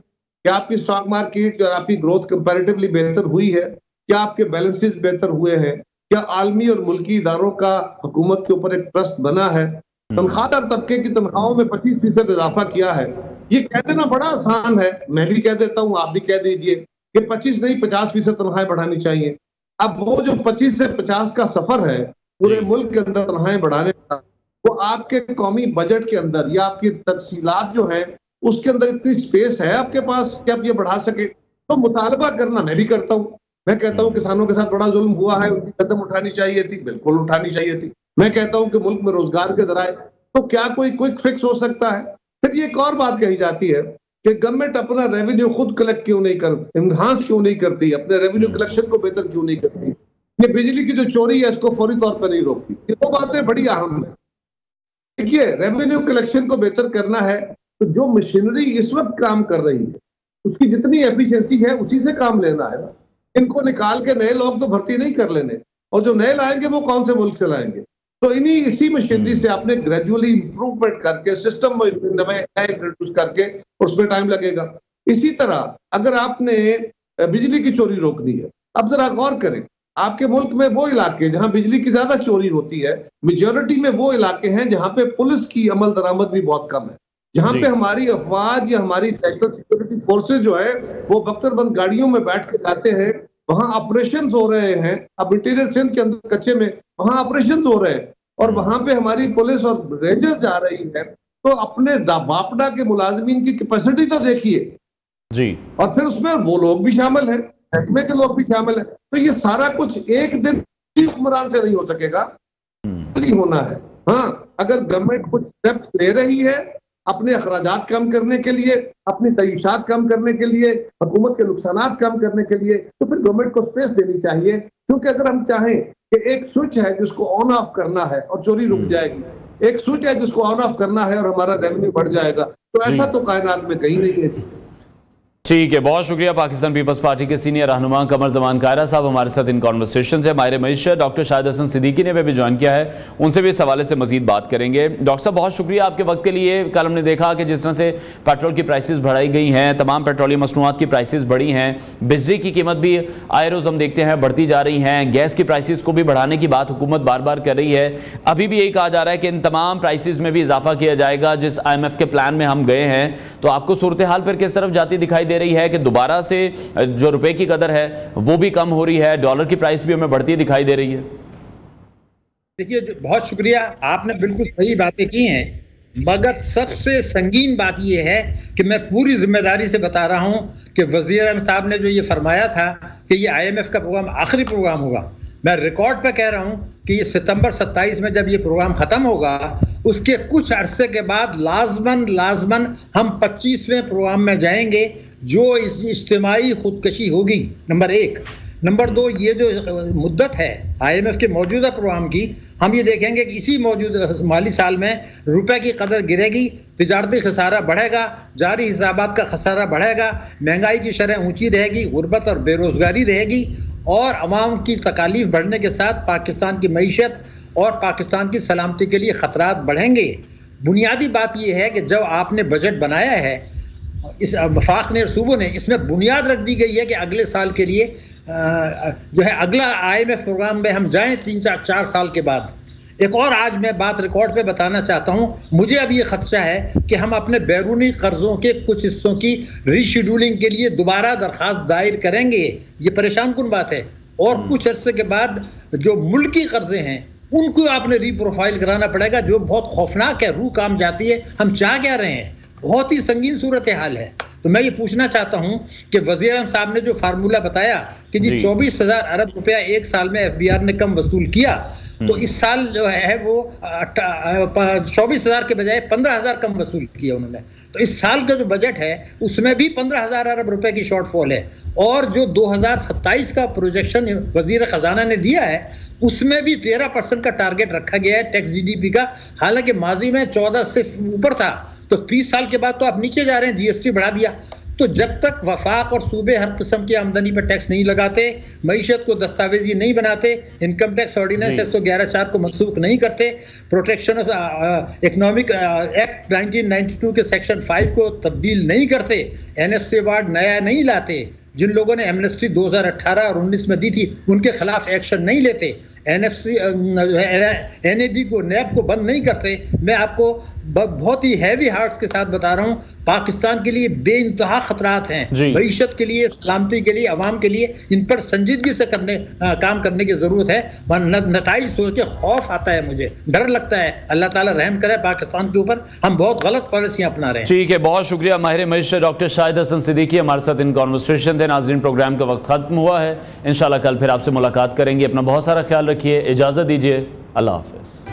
क्या आपकी स्टॉक मार्केट और आपकी ग्रोथ कंपैरेटिवली बेहतर हुई है? क्या आपके बैलेंसेस बेहतर हुए हैं? क्या आलमी और मुल्की इदारों का हुकूमत के ऊपर एक ट्रस्ट बना है? तनख्वाहदार तबके की तनख्वाहों में 25% इजाफा किया है। ये कह देना बड़ा आसान है, मैं भी कह देता हूं, आप भी कह दीजिए कि 25 नहीं 50% तनख्वाहें बढ़ानी चाहिए। अब वो जो 25 से 50 का सफर है पूरे मुल्क के अंदर तनख्वाहें बढ़ाने का, वो आपके कौमी बजट के अंदर या आपकी तफसीलात जो है उसके अंदर इतनी स्पेस है आपके पास कि आप ये बढ़ा सके? तो मुतालबा करना मैं भी करता हूँ। मैं कहता हूं किसानों के साथ बड़ा जुल्म हुआ है, उनकी कदम उठानी चाहिए थी, बिल्कुल उठानी चाहिए थी। मैं कहता हूं कि मुल्क में रोजगार के जराए, तो क्या कोई क्विक फिक्स हो सकता है? फिर ये एक और बात कही जाती है कि गवर्नमेंट अपना रेवेन्यू खुद कलेक्ट क्यों नहीं इनहांस क्यों नहीं करती, अपने रेवेन्यू कलेक्शन को बेहतर क्यों नहीं करती, ये बिजली की जो चोरी है इसको फौरी तौर पर नहीं रोकती। ये दो बातें बड़ी अहम है। देखिए, रेवेन्यू कलेक्शन को बेहतर करना है तो जो मशीनरी इस वक्त काम कर रही है उसकी जितनी एफिशिएंसी है उसी से काम लेना है ना। इनको निकाल के नए लोग तो भर्ती नहीं कर लेने, और जो नए लाएंगे वो कौन से मुल्क से लाएंगे? तो इसी मशीनरी से आपने ग्रेजुअली इंप्रूवमेंट करके सिस्टम में इंट्रोड्यूस करके उसमें टाइम लगेगा। इसी तरह अगर आपने बिजली की चोरी रोकनी है, अब जरा गौर करें, आपके मुल्क में वो इलाके जहां बिजली की ज्यादा चोरी होती है, मेजॉरिटी में वो इलाके हैं जहां पे पुलिस की अमल दरामद भी बहुत कम है, जहां पे हमारी अफवाज या हमारी नेशनल सिक्योरिटी फोर्सेज जो है वो बख्तरबंद गाड़ियों में बैठ के जाते हैं, वहां ऑपरेशन हो रहे हैं। अब इंटीरियर सिंध के अंदर कच्चे में वहां ऑपरेशन हो रहे हैं और वहां पे हमारी पुलिस और रेंजर्स जा रही है। तो अपने बापडा के मुलाजमीन की कैपेसिटी तो देखिए जी, और फिर उसमें वो लोग भी शामिल हैं, महकमे के लोग भी शामिल हैं। तो ये सारा कुछ एक दिन हुक्मरान से नहीं हो सकेगा, नहीं होना है। हाँ, अगर गवर्नमेंट कुछ स्टेप्स ले रही है अपने अखराजात कम करने के लिए, अपनी तय्युशात कम करने के लिए, हुकूमत के नुकसानात कम करने के लिए, तो फिर गवर्नमेंट को स्पेस देनी चाहिए। क्योंकि अगर हम चाहें कि एक स्विच है जिसको ऑन ऑफ करना है और चोरी रुक जाएगी, एक स्विच है जिसको ऑन ऑफ करना है और हमारा रेवेन्यू बढ़ जाएगा, तो ऐसा तो कायनात में कहीं नहीं है। ठीक है, बहुत शुक्रिया। पाकिस्तान पीपल्स पार्टी के सीनियर रहनुमा कमर जमान कायरा साहब हमारे साथ इन कॉन्वर्सेशन से। माहिर मईशत डॉक्टर शाहिद हसन सिद्दीकी ने भी ज्वाइन किया है, उनसे भी इस हवाले से मजीद बात करेंगे। डॉक्टर साहब बहुत शुक्रिया आपके वक्त के लिए। कल हमने देखा कि जिस तरह से पेट्रोल की प्राइसेस बढ़ाई गई हैं, तमाम पेट्रोलियम मसनूआत की प्राइसेस बढ़ी हैं, बिजली की कीमत भी आए रोज़ हम देखते हैं बढ़ती जा रही हैं, गैस की प्राइसेस को भी बढ़ाने की बात हुकूमत बार बार कर रही है। अभी भी यही कहा जा रहा है कि इन तमाम प्राइसेस में भी इजाफा किया जाएगा जिस IMF के प्लान में हम गए हैं। तो आपको सूरत हाल फिर किस तरफ जाती दिखाई दे रही है कि दोबारा से जो रुपए की कदर है वो भी कम हो रही है, डॉलर की प्राइस भी हमें बढ़ती दिखाई दे रही है? देखिए, बहुत शुक्रिया, आपने बिल्कुल सही बातें की हैं, मगर सबसे संगीन बात यह है कि मैं पूरी जिम्मेदारी से बता रहा हूं कि वजीर आज़म साहब ने जो ये फरमाया था कि ये IMF का प्रोग्राम आखिरी प्रोग्राम होगा, मैं रिकॉर्ड पे कह रहा हूं कि ये सितंबर 27 में जब ये प्रोग्राम खत्म होगा, उसके कुछ अरसे के बाद लाजमन हम 25वें प्रोग्राम में जाएंगे जो इज्तिमाई खुदकशी होगी, नंबर 1। नंबर 2, ये जो मुद्दत है IMF के मौजूदा प्रोग्राम की, हम ये देखेंगे कि इसी मौजूदा माली साल में रुपए की कदर गिरेगी, तिजारती खसारा बढ़ेगा, जारी हिसाबात का खसारा बढ़ेगा, महंगाई की शरह ऊंची रहेगी, गुर्बत और बेरोजगारी रहेगी और अवाम की तकालीफ बढ़ने के साथ पाकिस्तान की मईशत और पाकिस्तान की सलामती के लिए ख़तरात बढ़ेंगे। बुनियादी बात यह है कि जब आपने बजट बनाया है, इस वफाक ने, सूबों ने, इसमें बुनियाद रख दी गई है कि अगले साल के लिए जो है अगला IMF प्रोग्राम में हम जाएं 3-4 साल के बाद। एक और आज मैं बात रिकॉर्ड पे बताना चाहता हूं, मुझे अब ये खदशा है कि हम अपने बैरूनी कर्जों के कुछ हिस्सों की रीशेड्यूलिंग के लिए दोबारा दरख्वास्त दायर करेंगे। ये परेशान कुन बात है। और कुछ अर्से के बाद जो मुल्की कर्जे हैं उनको आपने रीप्रोफाइल कराना पड़ेगा, जो बहुत खौफनाक है, रूह काम जाती है। हम चाह क्या रहे हैं, बहुत ही संगीन सूरत हाल है। तो मैं ये पूछना चाहता हूं कि वज़ीर आज़म साहब ने जो फार्मूला बताया कि जी 24,000 अरब रुपया एक साल में FBR ने कम वसूल किया, तो इस साल जो है वो 24,000 के बजाय 15,000 कम वसूल किया उन्होंने। तो इस साल का जो बजट है उसमें भी 15,000 अरब रुपए की शॉर्टफॉल है। और जो 2027 का प्रोजेक्शन वजीर खजाना ने दिया है उसमें भी 13% का टारगेट रखा गया है टैक्स GDP का, हालांकि माजी में 14 से ऊपर था। तो 30 साल के बाद तो आप नीचे जा रहे हैं, GST बढ़ा दिया। तो जब तक वफाक और सूबे हर किस्म की आमदनी पर टैक्स नहीं लगाते, मईशत को दस्तावेजी नहीं बनाते, इनकम टैक्स ऑर्डिनेंस 111(4) को मनसूख नहीं करते, प्रोटेक्शन ऑफ इकोनॉमिक एक्ट 1992 के सेक्शन 5 को तब्दील नहीं करते, NFC अवार्ड नया नहीं लाते, जिन लोगों ने एमनेस्टी 2018 और 19 में दी थी उनके खिलाफ एक्शन नहीं लेते, NAB को, NAB को बंद नहीं करते, मैं आपको बहुत ही हैवी हार्ट्स के साथ बता रहा हूं, पाकिस्तान के लिए बेइंतहा खतरात हैं, मईशत के लिए, सलामती के लिए, अवाम के लिए। इन पर संजीदगी से काम करने की जरूरत है। नताइज सोच के खौफ आता है, मुझे डर लगता है। अल्लाह ताला रहम करे पाकिस्तान के ऊपर, हम बहुत गलत पॉलिसियां अपना रहे हैं। ठीक है, बहुत शुक्रिया माहिर मईशत डॉक्टर शाहिद हसन सिद्दीकी हमारे साथ इन कॉन्वर्सेशन थे। नाज़रीन, प्रोग्राम का वक्त खत्म हुआ है, इंशाल्लाह कल फिर आपसे मुलाकात करेंगे। अपना बहुत सारा ख्याल रखिए, इजाज़त दीजिए, अल्लाह हाफ़िज़।